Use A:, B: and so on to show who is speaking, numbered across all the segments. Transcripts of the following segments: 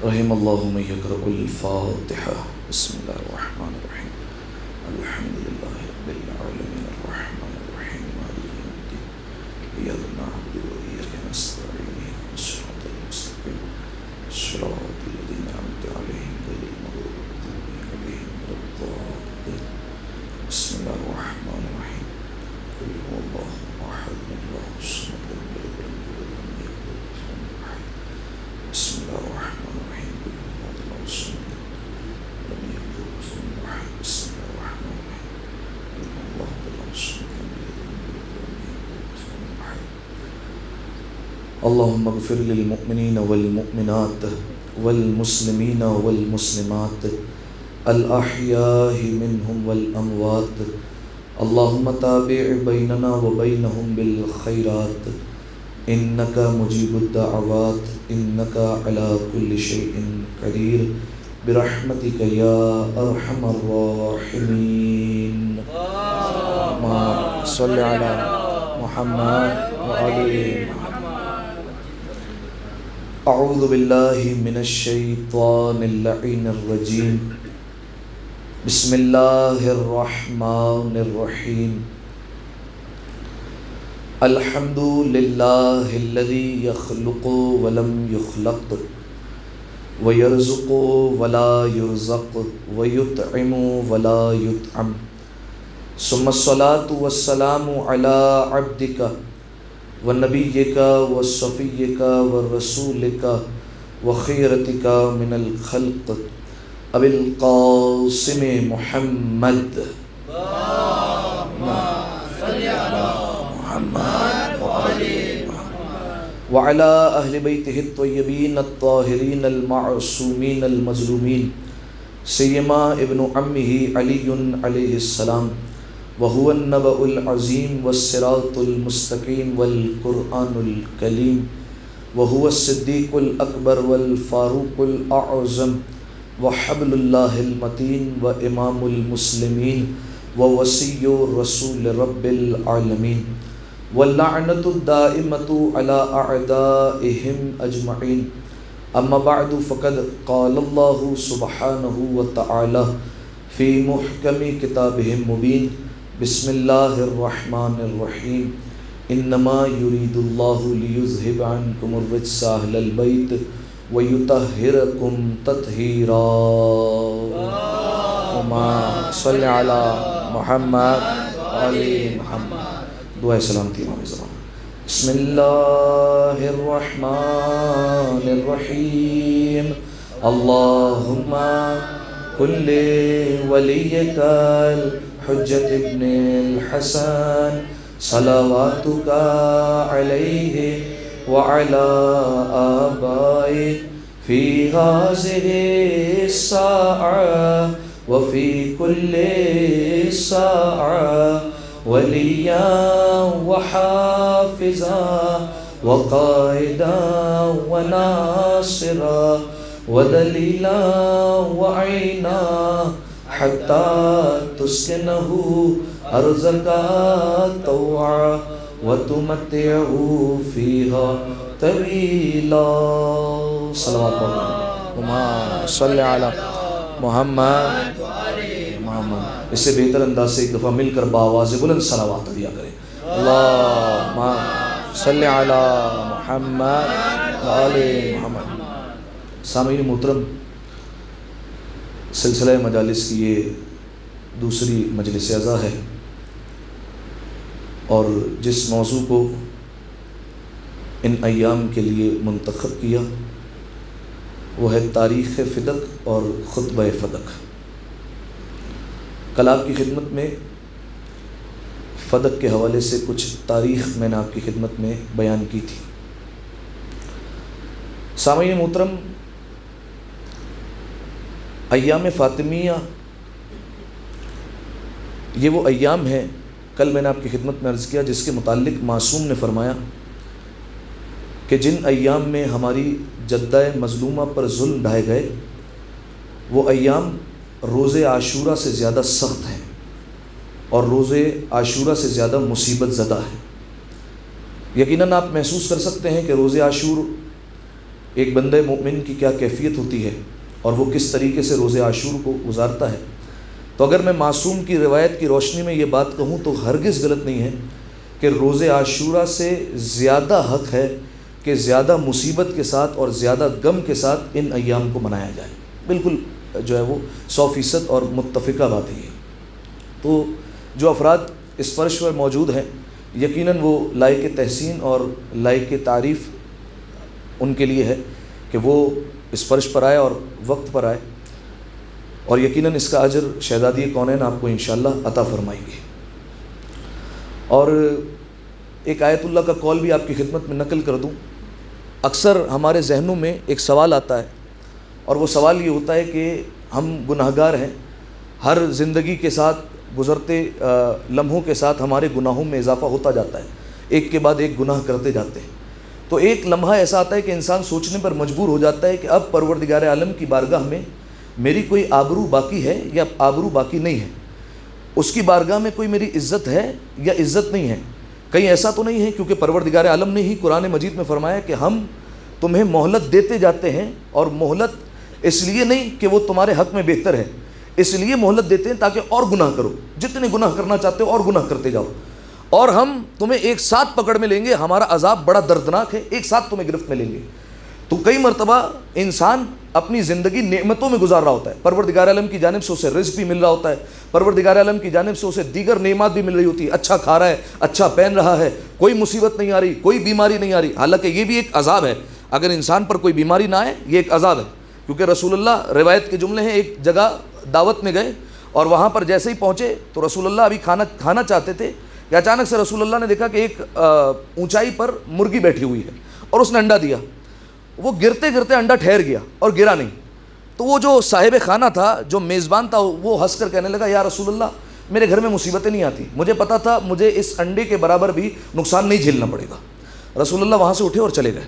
A: رحم اللہ من یقرأ الفاتحہ۔ بسم اللہ الرحمن الرحیم الحمد للہ رب العالمین الرحمن الرحیم مالک یوم الدین ایاک نعبد و ایاک نستعین اہدنا الصراط المستقیم صراط الذین انعمت علیہم غیر المغضوب علیہم ولا الضالین۔ بسم اللہ الرحمن الرحیم قل هو اللہ احد اللہ الصمد لم یلد ولم یولد ولم یکن له کفوا احد۔ بسم اللہ الرحمن الرحیم قل هو اللہ الصمد لم یلد ولم یولد ولم یکن له کفوا احد۔ بسم اللہ الرحمن الرحیم قل هو اللہ الصمد لم یلد ولم یولد ولم یکن له کفوا احد۔ اللهم اغفر للمؤمنین والمؤمنات والمسلمین والمسلمات الأحیاء منهم والأموات اللهم تابع بیننا وبینهم بالخیرات انک مجیب الدعوات انک علی کل شیء قدیر برحمتک یا ارحم الراحمین۔ اللهم صل علی محمد وآل محمد۔ اعوذ باللہ من الشیطان اللعین الرجیم بسم اللہ الرحمن الرحیم الحمد للہ الذی یخلق ولم یخلق ویرزق ولا یرزق ویطعم ولا یطعم ثم الصلاة والسلام علی عبدک ونبیک وصفیک ورسولک وخیرتک من الخلق ابی القاسم محمد وعلى اہل بیتہ الطیبین الطاہرین المعصومین المظلومین سیما ابن عمہ علی علیہ السلام وهو النبأ العظیم والصراط المستقیم والقرآن الکلیم وهو الصدیق الاکبر والفاروق الاعظم وحبل اللہ المتین وامام المسلمین ووصی رسول رب العالمین واللعنۃ الدائمۃ علی اعدائہم اجمعین اما بعد فقد قال اللہ سبحانہ وتعالی فی محکم کتابہ المبین بسم اللہ الرحمن الرحیم انما یرید اللہ لیذہب عنکم الرجس اہل البیت وَيُطَهِّرَكُمْ تَطْهِيرًا۔ اللهم صل علی محمد وآل محمد۔ دعائے سلامتی امام زمان۔ بسم اللہ الرحمن الرحیم اللہم کن لولیک الحجۃ ابن الحسن صلواتک علیہ وعلى آبائه في هذه الساعة وفي كل ساعة وليا وحافظا وقائدا وناصرا ودليلا وعينا حتى تسكنه أرضك طوعا وَتُمَتِّعُهُ فِيهَا طَوِيلًا۔ صلوات اللہ اللہم صل علی محمد محمد۔ اس سے بہتر انداز سے ایک دفعہ مل کر بآواز بلند صلوات دیا کریں۔ اللہم صل علی محمد وآل محمد۔ سامعین محترم، سلسلہ مجالس کی یہ دوسری مجلس اعزا ہے اور جس موضوع کو ان ایام کے لیے منتخب کیا وہ ہے تاریخ فدق اور خطبہ فدق۔ کل آپ کی خدمت میں فدق کے حوالے سے کچھ تاریخ میں نے آپ کی خدمت میں بیان کی تھی۔ سامعین محترم، ایام فاطمیہ یہ وہ ایام ہیں، کل میں نے آپ کی خدمت میں عرض کیا، جس کے متعلق معصوم نے فرمایا کہ جن ایام میں ہماری جدہ مظلومہ پر ظلم ڈھائے گئے وہ ایام روز عاشورہ سے زیادہ سخت ہیں اور روز عاشورہ سے زیادہ مصیبت زدہ ہیں۔ یقیناً آپ محسوس کر سکتے ہیں کہ روز عاشور ایک بندے مومن کی کیا کیفیت ہوتی ہے اور وہ کس طریقے سے روزہ عاشور کو گزارتا ہے، تو اگر میں معصوم کی روایت کی روشنی میں یہ بات کہوں تو ہرگز غلط نہیں ہے کہ روزہ عاشورہ سے زیادہ حق ہے کہ زیادہ مصیبت کے ساتھ اور زیادہ غم کے ساتھ ان ایام کو منایا جائے۔ بالکل جو ہے وہ 100% اور متفقہ بات ہے۔ تو جو افراد اس فرش پر موجود ہیں یقیناً وہ لائق تحسین اور لائق تعریف ان کے لیے ہے کہ وہ اس فرش پر آئے اور وقت پر آئے، اور یقیناً اس کا اجر شہزادی کونین آپ کو انشاءاللہ عطا فرمائیں گے۔ اور ایک آیت اللہ کا قول بھی آپ کی خدمت میں نقل کر دوں۔ اکثر ہمارے ذہنوں میں ایک سوال آتا ہے، اور وہ سوال یہ ہوتا ہے کہ ہم گناہگار ہیں، ہر زندگی کے ساتھ گزرتے لمحوں کے ساتھ ہمارے گناہوں میں اضافہ ہوتا جاتا ہے، ایک کے بعد ایک گناہ کرتے جاتے ہیں۔ تو ایک لمحہ ایسا آتا ہے کہ انسان سوچنے پر مجبور ہو جاتا ہے کہ اب پروردگار عالم کی بارگاہ میں میری کوئی آبرو باقی ہے یا آبرو باقی نہیں ہے، اس کی بارگاہ میں کوئی میری عزت ہے یا عزت نہیں ہے۔ کہیں ایسا تو نہیں ہے، کیونکہ پروردگار عالم نے ہی قرآن مجید میں فرمایا کہ ہم تمہیں مہلت دیتے جاتے ہیں، اور مہلت اس لیے نہیں کہ وہ تمہارے حق میں بہتر ہے، اس لیے مہلت دیتے ہیں تاکہ اور گناہ کرو، جتنے گناہ کرنا چاہتے ہو اور گناہ کرتے جاؤ، اور ہم تمہیں ایک ساتھ پکڑ میں لیں گے، ہمارا عذاب بڑا دردناک ہے، ایک ساتھ تمہیں گرفت میں لیں گے۔ تو کئی مرتبہ انسان اپنی زندگی نعمتوں میں گزار رہا ہوتا ہے، پروردگار عالم کی جانب سے اسے رزق بھی مل رہا ہوتا ہے، پروردگار عالم کی جانب سے اسے دیگر نعمات بھی مل رہی ہوتی ہے، اچھا کھا رہا ہے، اچھا پہن رہا ہے، کوئی مصیبت نہیں آ رہی، کوئی بیماری نہیں آ رہی۔ حالانکہ یہ بھی ایک عذاب ہے، اگر انسان پر کوئی بیماری نہ آئے یہ ایک عذاب ہے، کیونکہ رسول اللہ روایت کے جملے ہیں، ایک جگہ دعوت میں گئے اور وہاں پر جیسے ہی پہنچے تو رسول اللہ ابھی کھانا چاہتے تھے کہ اچانک سے رسول اللہ نے دیکھا کہ ایک اونچائی پر مرغی بیٹھی ہوئی ہے اور اس نے انڈا دیا، وہ گرتے گرتے انڈا ٹھہر گیا اور گرا نہیں۔ تو وہ جو صاحب خانہ تھا، جو میزبان تھا، وہ ہنس کر کہنے لگا یا رسول اللہ میرے گھر میں مصیبتیں نہیں آتی، مجھے پتا تھا مجھے اس انڈے کے برابر بھی نقصان نہیں جھیلنا پڑے گا۔ رسول اللہ وہاں سے اٹھے اور چلے گئے۔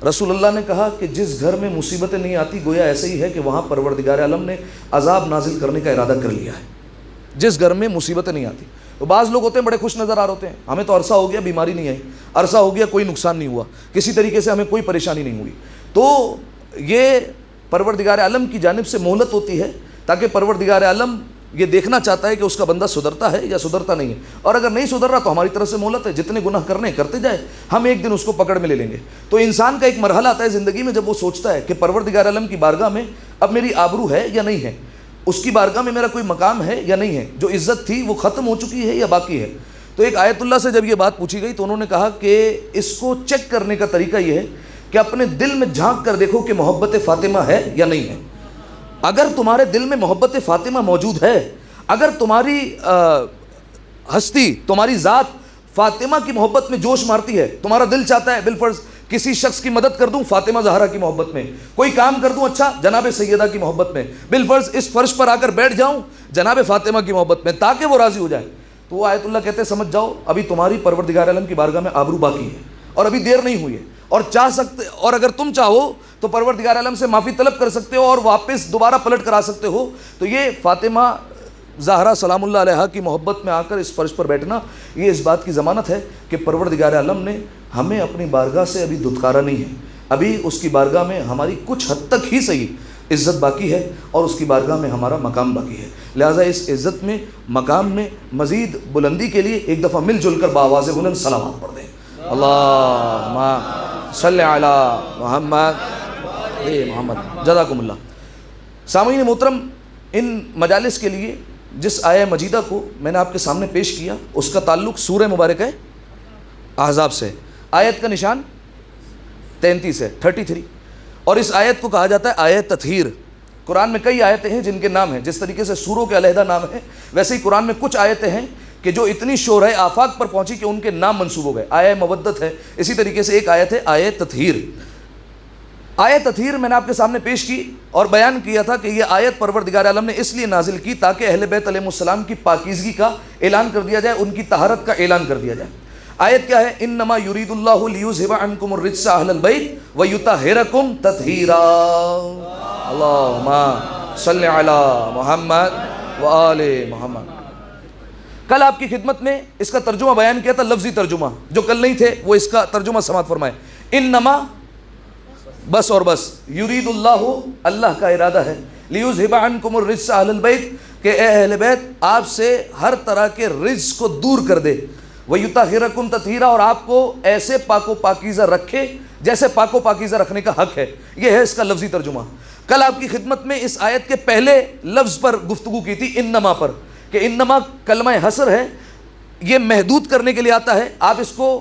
A: رسول اللہ نے کہا کہ جس گھر میں مصیبتیں نہیں آتی گویا ایسے ہی ہے کہ وہاں پروردگار عالم نے عذاب نازل کرنے کا ارادہ کر لیا ہے، جس گھر میں مصیبتیں نہیں آتی۔ تو بعض لوگ ہوتے ہیں بڑے خوش نظر آ رہے ہوتے ہیں، ہمیں تو عرصہ ہو گیا بیماری نہیں آئی، عرصہ ہو گیا کوئی نقصان نہیں ہوا، کسی طریقے سے ہمیں کوئی پریشانی نہیں ہوئی۔ تو یہ پروردگار عالم کی جانب سے مہلت ہوتی ہے تاکہ پروردگار عالم یہ دیکھنا چاہتا ہے کہ اس کا بندہ سدھرتا ہے یا سدھرتا نہیں ہے، اور اگر نہیں سدھر رہا تو ہماری طرف سے مہلت ہے، جتنے گناہ کرنے کرتے جائے، ہم ایک دن اس کو پکڑ میں لے لیں گے۔ تو انسان کا ایک مرحلہ آتا ہے زندگی میں جب وہ سوچتا ہے کہ پروردگار عالم کی بارگاہ میں اب میری آبرو ہے یا نہیں ہے، اس کی بارگاہ میں میرا کوئی مقام ہے یا نہیں ہے، جو عزت تھی وہ ختم ہو چکی ہے یا باقی ہے۔ تو ایک آیت اللہ سے جب یہ بات پوچھی گئی تو انہوں نے کہا کہ اس کو چیک کرنے کا طریقہ یہ ہے کہ اپنے دل میں جھانک کر دیکھو کہ محبت فاطمہ ہے یا نہیں ہے۔ اگر تمہارے دل میں محبت فاطمہ موجود ہے، اگر تمہاری ہستی، تمہاری ذات فاطمہ کی محبت میں جوش مارتی ہے، تمہارا دل چاہتا ہے بالفرض کسی شخص کی مدد کر دوں فاطمہ زہرا کی محبت میں، کوئی کام کر دوں اچھا جناب سیدہ کی محبت میں، بالفرض اس فرش پر آ کر بیٹھ جاؤں جناب فاطمہ کی محبت میں تاکہ وہ راضی ہو جائے، تو وہ آیت اللہ کہتے ہیں سمجھ جاؤ ابھی تمہاری پروردگار عالم کی بارگاہ میں آبرو باقی ہے اور ابھی دیر نہیں ہوئی ہے، اور چاہ سکتے، اور اگر تم چاہو تو پروردگار عالم سے معافی طلب کر سکتے ہو اور واپس دوبارہ پلٹ کر آ سکتے ہو۔ تو یہ فاطمہ زہرا سلام اللہ علیہا کی محبت میں آ کر اس فرش پر بیٹھنا یہ اس بات کی ضمانت ہے کہ پروردگار عالم نے ہمیں اپنی بارگاہ سے ابھی دھتکارا نہیں ہے، ابھی اس کی بارگاہ میں ہماری کچھ حد تک ہی صحیح عزت باقی ہے اور اس کی بارگاہ میں ہمارا مقام باقی ہے۔ لہٰذا اس عزت میں، مقام میں مزید بلندی کے لیے ایک دفعہ مل جل کر بآواز بلند سلامات پڑھ دیں۔ اللہم صلی علی محمد جزاکم اللہ۔ سامعین محترم، ان مجالس کے لیے جس آیہ مجیدہ کو میں نے آپ کے سامنے پیش کیا اس کا تعلق سورہ مبارکہ احزاب سے، آیت کا نشان 33 ہے، 33، اور اس آیت کو کہا جاتا ہے آیت تطہیر۔ قرآن میں کئی آیتیں ہیں جن کے نام ہیں، جس طریقے سے سوروں کے علیحدہ نام ہیں ویسے ہی قرآن میں کچھ آیتیں ہیں کہ جو اتنی شورۂ آفاق پر پہنچی کہ ان کے نام منسوب ہو گئے۔ آیہ مودت ہے، اسی طریقے سے ایک آیت ہے آیہ تطہیر۔ آیہ تطہیر میں نے آپ کے سامنے پیش کی اور بیان کیا تھا کہ یہ آیت پروردگار عالم نے اس لیے نازل کی تاکہ اہل بیت علیہ السلام کی پاکیزگی کا اعلان کر دیا جائے، ان کی طہارت کا اعلان کر دیا جائے۔ آیت کیا ہے؟ انما یرید اللہ لیذھب عنکم الرجس اہل البیت ویطہرکم تطہیرا۔ اللہم صلی علی محمد وآل محمد۔ کل آپ کی خدمت میں اس کا ترجمہ بیان کیا تھا، لفظی ترجمہ، جو کل نہیں تھے وہ اس کا ترجمہ سماعت فرمائے۔ انما بس اور بس یرید اللہ، اللہ کا ارادہ ہے، لیذھب عنکم الرجس اہل البیت، کہ اے اہل بیت آپ سے ہر طرح کے رجس کو دور کر دے، ویطہرکم تطہیرا، اور آپ کو ایسے پاک و پاکیزہ رکھے جیسے پاک و پاکیزہ رکھنے کا حق ہے۔ یہ ہے اس کا لفظی ترجمہ۔ کل آپ کی خدمت میں اس آیت کے پہلے لفظ پر گفتگو کی تھی، انما پر، کہ انما کلمہ حصر ہے، یہ محدود کرنے کے لیے آتا ہے۔ آپ اس کو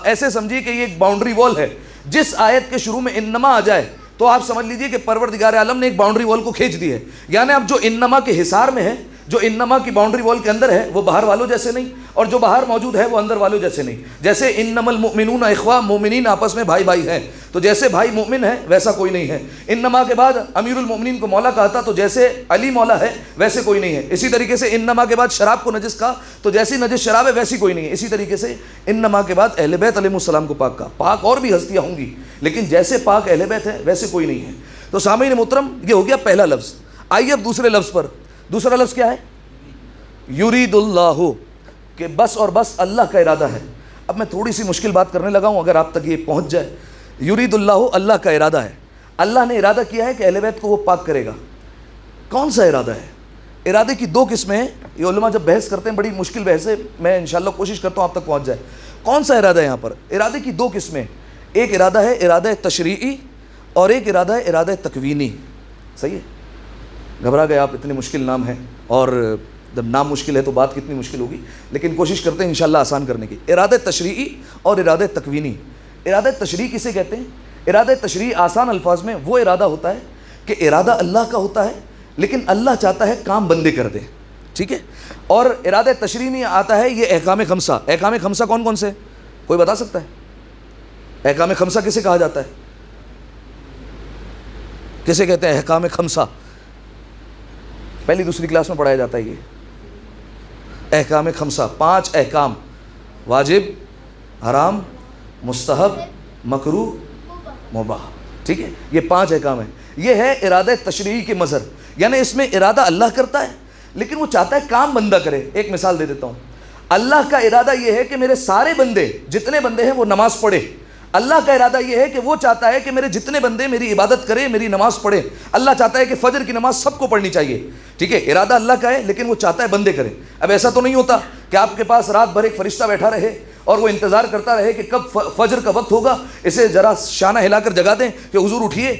A: ایسے سمجھیے کہ یہ ایک باؤنڈری وال ہے، جس آیت کے شروع میں انما آ جائے تو آپ سمجھ لیجئے کہ پروردگار عالم نے ایک باؤنڈری وال کو کھینچ دی ہے، یعنی اب جو انما کے حصار میں ہے، جو انما کی باؤنڈری وال کے اندر ہے، وہ باہر والوں جیسے نہیں، اور جو باہر موجود ہے وہ اندر والوں جیسے نہیں۔ جیسے انما المؤمنون اخوہ، مومنین آپس میں بھائی بھائی ہیں، تو جیسے بھائی مومن ہے ویسا کوئی نہیں ہے۔ انما کے بعد امیر المؤمنین کو مولا کہا تھا، تو جیسے علی مولا ہے ویسے کوئی نہیں ہے۔ اسی طریقے سے انما کے بعد شراب کو نجس کہا، تو جیسی نجس شراب ہے ویسی کوئی نہیں ہے۔ اسی طریقے سے انما کے بعد اہل بیت علیہ السلام کو پاک کہا۔ پاک اور بھی ہستیاں ہوں گی، لیکن جیسے پاک اہل بیت ہے ویسے کوئی نہیں ہے۔ تو سامعین محترم، یہ ہو گیا پہلا لفظ۔ آئیے اب دوسرے لفظ پر۔ دوسرا لفظ کیا ہے؟ یرید اللہ، کہ بس اور بس اللہ کا ارادہ ہے۔ اب میں تھوڑی سی مشکل بات کرنے لگا ہوں، اگر آپ تک یہ پہنچ جائے۔ یرید اللہ، اللہ کا ارادہ ہے، اللہ نے ارادہ کیا ہے کہ اہل بیت کو وہ پاک کرے گا۔ کون سا ارادہ ہے؟ ارادے کی دو قسمیں ہیں، یہ علماء جب بحث کرتے ہیں، بڑی مشکل بحث ہے، میں انشاءاللہ کوشش کرتا ہوں آپ تک پہنچ جائے۔ کون سا ارادہ ہے یہاں پر؟ ارادے کی دو قسمیں، ایک ارادہ ہے ارادہ تشریعی، اور ایک ارادہ ہے ارادہ تکوینی۔ صحیح ہے؟ گھبرا گئے آپ، اتنے مشکل نام ہیں، اور جب نام مشکل ہے تو بات کتنی مشکل ہوگی، لیکن کوشش کرتے ہیں انشاءاللہ آسان کرنے کی۔ ارادہ تشریعی اور ارادہ تکوینی۔ ارادہ تشریعی کسے کہتے ہیں؟ ارادہ تشریعی آسان الفاظ میں وہ ارادہ ہوتا ہے کہ ارادہ اللہ کا ہوتا ہے، لیکن اللہ چاہتا ہے کام بندے کر دیں، ٹھیک ہے؟ اور ارادہ تشریعی میں آتا ہے یہ احکام خمسہ۔ احکام خمسہ کون کون سے؟ کوئی بتا سکتا ہے؟ احکام خمسہ کسے کہا جاتا ہے؟ کسے کہتے ہیں احکام خمسہ؟ پہلی دوسری کلاس میں پڑھایا جاتا ہے یہ احکام خمسہ، 5 احکام، واجب، حرام، مستحب، مکروہ، مباح، ٹھیک ہے؟ یہ 5 احکام ہیں۔ یہ ہے ارادہ تشریعی کے مظہر، یعنی اس میں ارادہ اللہ کرتا ہے لیکن وہ چاہتا ہے کام بندہ کرے۔ ایک مثال دے دیتا ہوں، اللہ کا ارادہ یہ ہے کہ میرے سارے بندے، جتنے بندے ہیں وہ نماز پڑھے۔ اللہ کا ارادہ یہ ہے کہ وہ چاہتا ہے کہ میرے جتنے بندے میری عبادت کریں، میری نماز پڑھیں۔ اللہ چاہتا ہے کہ فجر کی نماز سب کو پڑھنی چاہیے، ٹھیک ہے؟ ارادہ اللہ کا ہے لیکن وہ چاہتا ہے بندے کریں۔ اب ایسا تو نہیں ہوتا کہ آپ کے پاس رات بھر ایک فرشتہ بیٹھا رہے اور وہ انتظار کرتا رہے کہ کب فجر کا وقت ہوگا، اسے ذرا شانہ ہلا کر جگا دیں کہ حضور اٹھیے،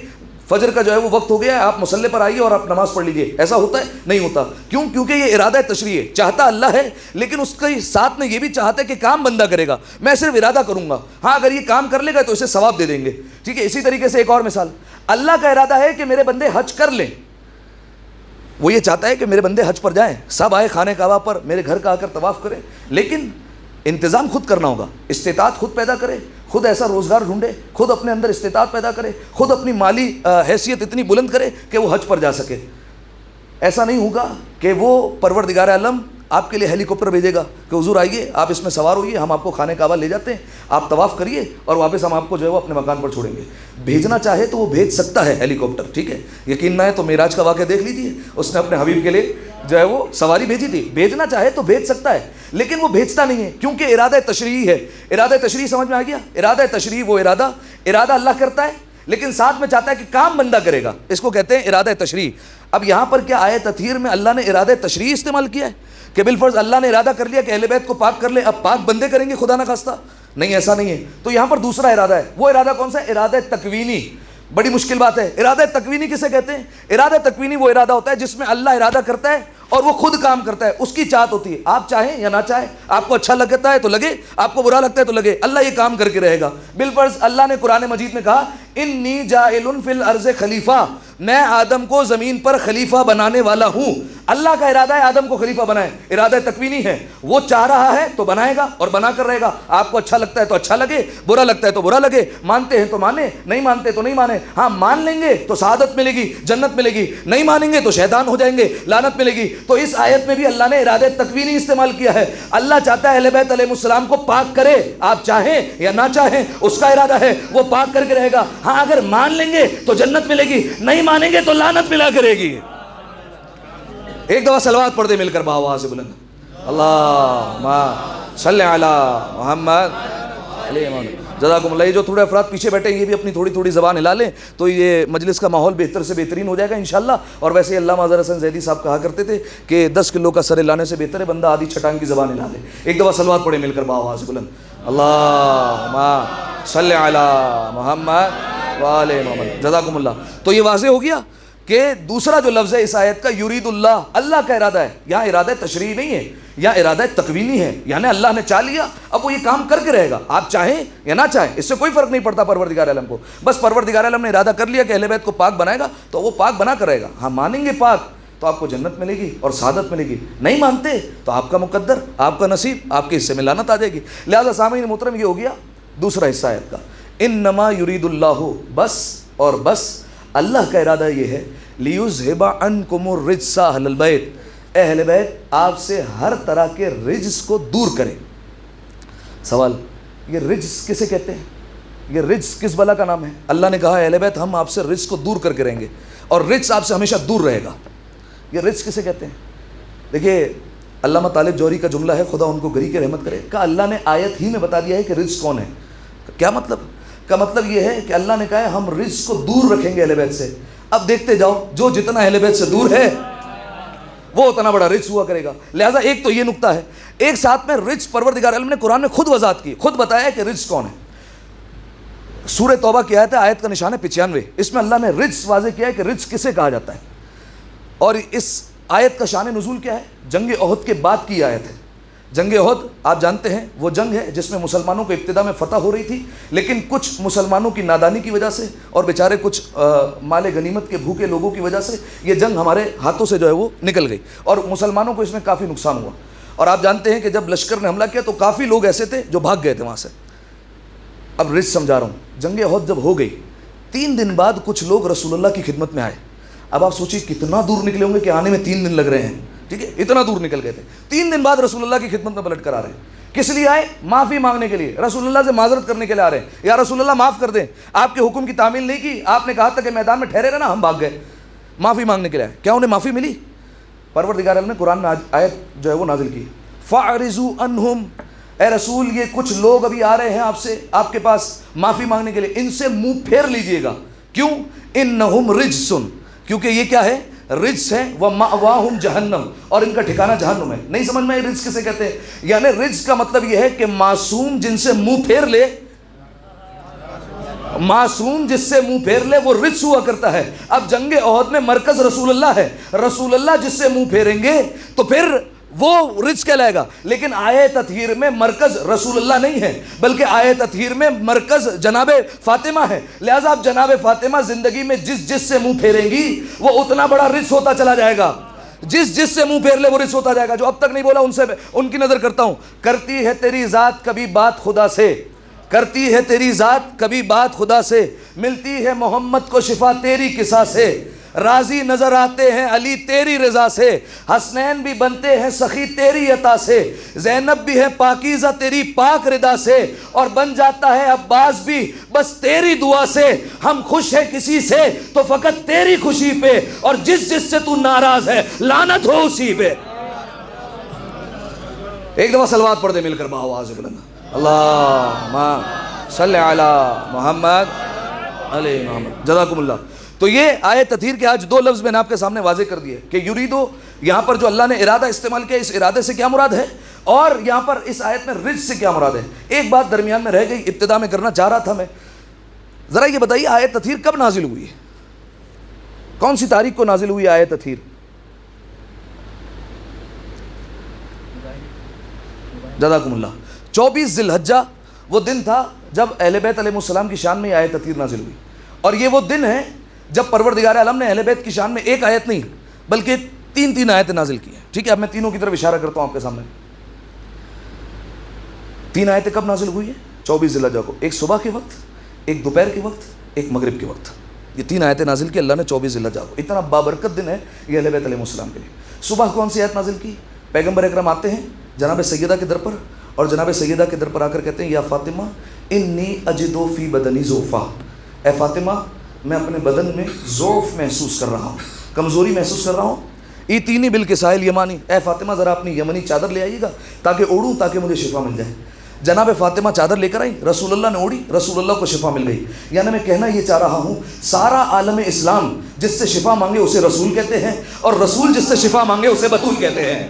A: فجر کا جو ہے وہ وقت ہو گیا ہے، آپ مصلی پر آئیے اور آپ نماز پڑھ لیجئے۔ ایسا ہوتا ہے؟ نہیں ہوتا۔ کیوں؟ کیونکہ یہ ارادہ تشریعی ہے، چاہتا اللہ ہے لیکن اس کے ساتھ میں یہ بھی چاہتا ہے کہ کام بندہ کرے گا۔ میں صرف ارادہ کروں گا، ہاں اگر یہ کام کر لے گا تو اسے ثواب دے دیں گے، ٹھیک ہے؟ اسی طریقے سے ایک اور مثال، اللہ کا ارادہ ہے کہ میرے بندے حج کر لیں، وہ یہ چاہتا ہے کہ میرے بندے حج پر جائیں، سب آئے خانہ کعبہ پر، میرے گھر کا آ کر طواف کریں، لیکن انتظام خود کرنا ہوگا، استطاعت خود پیدا کرے، خود ایسا روزگار ڈھونڈے، خود اپنے اندر استطاعت پیدا کرے، خود اپنی مالی حیثیت اتنی بلند کرے کہ وہ حج پر جا سکے۔ ایسا نہیں ہوگا کہ وہ پروردگار عالم آپ کے لیے ہیلی کاپٹر بھیجے گا کہ حضور آئیے، آپ اس میں سوار ہوئیے، ہم آپ کو خانہ کعبہ لے جاتے ہیں، آپ طواف کریے اور واپس ہم آپ کو جو ہے وہ اپنے مکان پر چھوڑیں گے۔ بھیجنا چاہے تو وہ بھیج سکتا ہے ہیلی کاپٹر، ٹھیک ہے؟ یقین نہ ہے تو معراج کا واقعہ دیکھ لیجیے، اس نے اپنے حبیب کے لیے جو ہے وہ سواری بھیجی تھی۔ بھیجنا چاہے تو بھیج سکتا ہے لیکن وہ بھیجتا نہیں ہے، کیونکہ ارادہ تشریعی ہے۔ ارادہ تشریعی سمجھ میں آ گیا؟ ارادہ تشریعی وہ ارادہ اللہ کرتا ہے لیکن ساتھ میں چاہتا ہے کہ کام بندہ کرے گا، اس کو کہتے ہیں ارادہ تشریعی۔ اب یہاں پر کیا آیت تطہیر میں اللہ نے ارادہ تشریعی استعمال کیا ہے کہ بالفرض اللہ نے ارادہ کر لیا کہ اہل بیت کو پاک کر لے، اب پاک بندے کریں گے خدا نہ خواستہ؟ نہیں، ایسا نہیں ہے۔ تو یہاں پر دوسرا ارادہ ہے، وہ ارادہ کون سا ہے؟ ارادہ تکوینی۔ بڑی مشکل بات ہے، ارادہ تکوینی کسے کہتے ہیں؟ ارادہ تکوینی وہ ارادہ ہوتا ہے جس میں اللہ ارادہ کرتا ہے اور وہ خود کام کرتا ہے، اس کی چاہت ہوتی ہے، آپ چاہیں یا نہ چاہیں، آپ کو اچھا لگتا ہے تو لگے، آپ کو برا لگتا ہے تو لگے، اللہ یہ کام کر کے رہے گا۔ بالفرض اللہ نے قرآن مجید میں کہا انی جاعل فی الارض خلیفہ، میں آدم کو زمین پر خلیفہ بنانے والا ہوں۔ اللہ کا ارادہ ہے آدم کو خلیفہ بنائے، ارادہ تکوینی ہے، وہ چاہ رہا ہے تو بنائے گا اور بنا کر رہے گا۔ آپ کو اچھا لگتا ہے تو اچھا لگے، برا لگتا ہے تو برا لگے، مانتے ہیں تو مانے، نہیں مانتے تو نہیں مانے۔ ہاں مان لیں گے تو سعادت ملے گی، جنت ملے گی، نہیں مانیں گے تو شیطان ہو جائیں گے، لعنت ملے گی۔ تو اس آیت میں بھی اللہ نے ارادہ تکوینی استعمال کیا ہے۔ اللہ چاہتا ہے اہل بیت علیہ السلام کو پاک کرے، آپ چاہیں یا نہ چاہیں، اس کا ارادہ ہے، وہ پاک کر کے رہے گا۔ ہاں اگر مان لیں گے تو جنت ملے گی، نہیں مانیں گے تو لعنت ملا کرے گی۔ ایک دفعہ صلوات پڑھ دے مل کر بآواز بلند، اللہم صلی علی محمد علیہ وسلم۔ جزاکم اللہ. یہ جو تھوڑے افراد پیچھے بیٹھے ہیں یہ بھی اپنی تھوڑی تھوڑی زبان ہلا لیں تو یہ مجلس کا ماحول بہتر سے بہترین ہو جائے گا انشاءاللہ. اور ویسے علامہ اظہر حسن زیدی صاحب کہا کرتے تھے کہ 10 کلو کا سر لانے سے بہتر ہے بندہ آدھی چھٹانگ کی زبان ہلا لے. ایک دفعہ صلوات پڑھے مل کر باآواز بلند, اللہم صلی علی محمد وآل محمد. جزاکم اللہ. تو یہ واضح ہو گیا کہ دوسرا جو لفظ ہے اس آیت کا یرید اللہ, اللہ کا ارادہ ہے. یہاں ارادہ تشریعی نہیں ہے, یہاں ارادہ تکوینی ہے. یعنی اللہ نے چاہ لیا, اب وہ یہ کام کر کے رہے گا, آپ چاہیں یا نہ چاہیں اس سے کوئی فرق نہیں پڑتا پروردگار عالم کو. بس پروردگار عالم نے ارادہ کر لیا کہ اہل بیت کو پاک بنائے گا تو وہ پاک بنا کر رہے گا. ہم مانیں گے پاک تو آپ کو جنت ملے گی اور سعادت ملے گی, نہیں مانتے تو آپ کا مقدر, آپ کا نصیب, آپ کے حصے میں لعنت آ جائے گی. لہذا سامعین محترم یہ ہو گیا دوسرا حصہ آیت کا, انما یرید اللہ, بس اور بس اللہ کا ارادہ یہ ہے, لیذھب عنکم الرجس اہل البیت, اہل بیت آپ سے ہر طرح کے رجس کو دور کریں. سوال, یہ رجس کسے کہتے ہیں؟ یہ رجس کس بلا کا نام ہے؟ اللہ نے کہا اہل بیت ہم آپ سے رجس کو دور کر کے رہیں گے اور رجس آپ سے ہمیشہ دور رہے گا. یہ رجس کسے کہتے ہیں؟ دیکھیے علامہ طالب جوہری کا جملہ ہے, خدا ان کو گری کے رحمت کرے, کہ اللہ نے آیت ہی میں بتا دیا ہے کہ رجس کون ہے. کیا مطلب؟ کا مطلب یہ ہے کہ اللہ نے کہا ہے ہم رجس کو دور رکھیں گے اہل بیت سے. اب دیکھتے جاؤ جو جتنا اہل بیت سے دور ہے وہ اتنا بڑا رجس ہوا کرے گا. لہذا ایک تو یہ نقطہ ہے. ایک ساتھ میں رجس پروردگار عالم نے قرآن میں خود وضاحت کی, خود بتایا کہ رجس کون ہے. سورہ توبہ کی آیت ہے, آیت کا نشان ہے 95, اس میں اللہ نے رجس واضح کیا ہے کہ رجس کسے کہا جاتا ہے. اور اس آیت کا شان نزول کیا ہے؟ جنگ احد کے بعد کی آیت ہے. جنگ احد آپ جانتے ہیں وہ جنگ ہے جس میں مسلمانوں کو ابتدا میں فتح ہو رہی تھی, لیکن کچھ مسلمانوں کی نادانی کی وجہ سے اور بیچارے کچھ مال غنیمت کے بھوکے لوگوں کی وجہ سے یہ جنگ ہمارے ہاتھوں سے جو ہے وہ نکل گئی اور مسلمانوں کو اس میں کافی نقصان ہوا. اور آپ جانتے ہیں کہ جب لشکر نے حملہ کیا تو کافی لوگ ایسے تھے جو بھاگ گئے تھے وہاں سے. اب رجس سمجھا رہا ہوں, جنگ احد جب ہو گئی 3 دن بعد کچھ لوگ رسول اللہ کی خدمت میں آئے. اب آپ سوچیے کتنا دور نکلے ہوں گے کہ آنے میں 3 دن لگ رہے ہیں. ٹھیک ہے, اتنا دور نکل گئے تھے. 3 دن بعد رسول اللہ کی خدمت میں پلٹ کر آ رہے ہیں. کس لیے آئے؟ معافی مانگنے کے لیے, رسول اللہ سے معذرت کرنے کے لیے آ رہے ہیں. یا رسول اللہ معاف کر دیں, آپ کے حکم کی تعمیل نہیں کی, آپ نے کہا تھا کہ میدان میں ٹھہرے رہنا, ہم بھاگ گئے. معافی مانگنے کے لیے آئے. کیا انہیں معافی ملی؟ پروردگار عالم نے قرآن میں آیت جو ہے وہ نازل کی, فَأَعْرِضُوا عَنْهُمْ, اے رسول یہ کچھ لوگ ابھی آ رہے ہیں آپ سے, آپ کے پاس معافی مانگنے کے لیے, ان سے منہ پھیر لیجئے گا. کیوں؟ اِنَّهُمْ رِجْسٌ, کیونکہ یہ کیا ہے؟ رجس ہے. وَمَأْوَاهُمْ جَهَنَّمْ, اور ان کا ٹھکانہ جہنم ہے. نہیں سمجھ میں رجس کسے کہتے ہیں؟ یعنی رجس کا مطلب یہ ہے کہ معصوم جن سے منہ پھیر لے, معصوم جس سے منہ پھیر لے وہ رجس ہوا کرتا ہے. اب جنگ احد میں مرکز رسول اللہ ہے, رسول اللہ جس سے منہ پھیریں گے تو پھر وہ رجس کہلائے گا. لیکن آیے تطہیر میں مرکز رسول اللہ نہیں ہے, بلکہ آیے تطہیر میں مرکز جناب فاطمہ ہے. لہذا اب جناب فاطمہ زندگی میں جس سے منہ پھیریں گی وہ اتنا بڑا رجس ہوتا چلا جائے گا. جس سے منہ پھیر لے وہ رجس ہوتا جائے گا. جو اب تک نہیں بولا ان سے ان کی نظر کرتا ہوں. کرتی ہے تیری ذات کبھی بات خدا سے, کرتی ہے تیری ذات کبھی بات خدا سے, ملتی ہے محمد کو شفا تیری قصہ سے, راضی نظر آتے ہیں علی تیری رضا سے, حسنین بھی بنتے ہیں سخی تیری عطا سے, زینب بھی ہے پاکیزہ تیری پاک ردا سے, اور بن جاتا ہے عباس بھی بس تیری دعا سے. ہم خوش ہیں کسی سے تو فقط تیری خوشی پہ, اور جس سے تو ناراض ہے لعنت ہو اسی پہ. ایک دفعہ صلوات پڑھ دے مل کر باآواز بلند, اللہم صلی علی محمد علیہ محمد. جزاکم اللہ. تو یہ آیت تطہیر کے آج 2 لفظ میں نے آپ کے سامنے واضح کر دیے کہ یریدو یہاں پر جو اللہ نے ارادہ استعمال کیا, اس ارادے سے کیا مراد ہے, اور یہاں پر اس آیت میں رجس سے کیا مراد ہے. ایک بات درمیان میں رہ گئی, ابتدا میں کرنا چاہ رہا تھا میں. ذرا یہ بتائیے آیت تطہیر کب نازل ہوئی ہے؟ کون سی تاریخ کو نازل ہوئی آیت تطہیر؟ جزاکم اللہ. 24 ذی الحجہ وہ دن تھا جب اہل بیت علیہ السلام کی شان میں آیت تطہیر نازل ہوئی. اور یہ وہ دن ہے جب پروردگار عالم نے اہل بیت کی شان میں ایک آیت نہیں بلکہ 3 آیتیں نازل کی ہیں. ٹھیک ہے, اب میں تینوں کی طرف اشارہ کرتا ہوں آپ کے سامنے. 3 آیتیں کب نازل ہوئی ہیں؟ 24 ذی الحجہ کو, ایک صبح کے وقت, ایک دوپہر کے وقت, ایک مغرب کے وقت. یہ 3 آیتیں نازل کی اللہ نے 24 ذی الحجہ کو. اتنا بابرکت دن ہے یہ اہل بیت علیہ السلام کے لیے. صبح کون سی آیت نازل کی؟ پیغمبر اکرم آتے ہیں جناب سیدہ کے در پر, اور جناب سیدہ کے در پر آ کر کہتے ہیں یا فاطمہ انی اجدو فی بدنی ضعفا, اے فاطمہ میں اپنے بدن میں ضعف محسوس کر رہا ہوں, کمزوری محسوس کر رہا ہوں. ایتینی بالکسائل یمانی, اے فاطمہ ذرا اپنی یمنی چادر لے آئیے گا تاکہ اوڑوں, تاکہ مجھے شفا مل جائے. جناب فاطمہ چادر لے کر آئی، رسول اللہ نے اوڑھی، رسول اللہ کو شفا مل گئی۔ یعنی میں کہنا یہ چاہ رہا ہوں، سارا عالم اسلام جس سے شفا مانگے اسے رسول کہتے ہیں، اور رسول جس سے شفا مانگے اسے بطول کہتے ہیں۔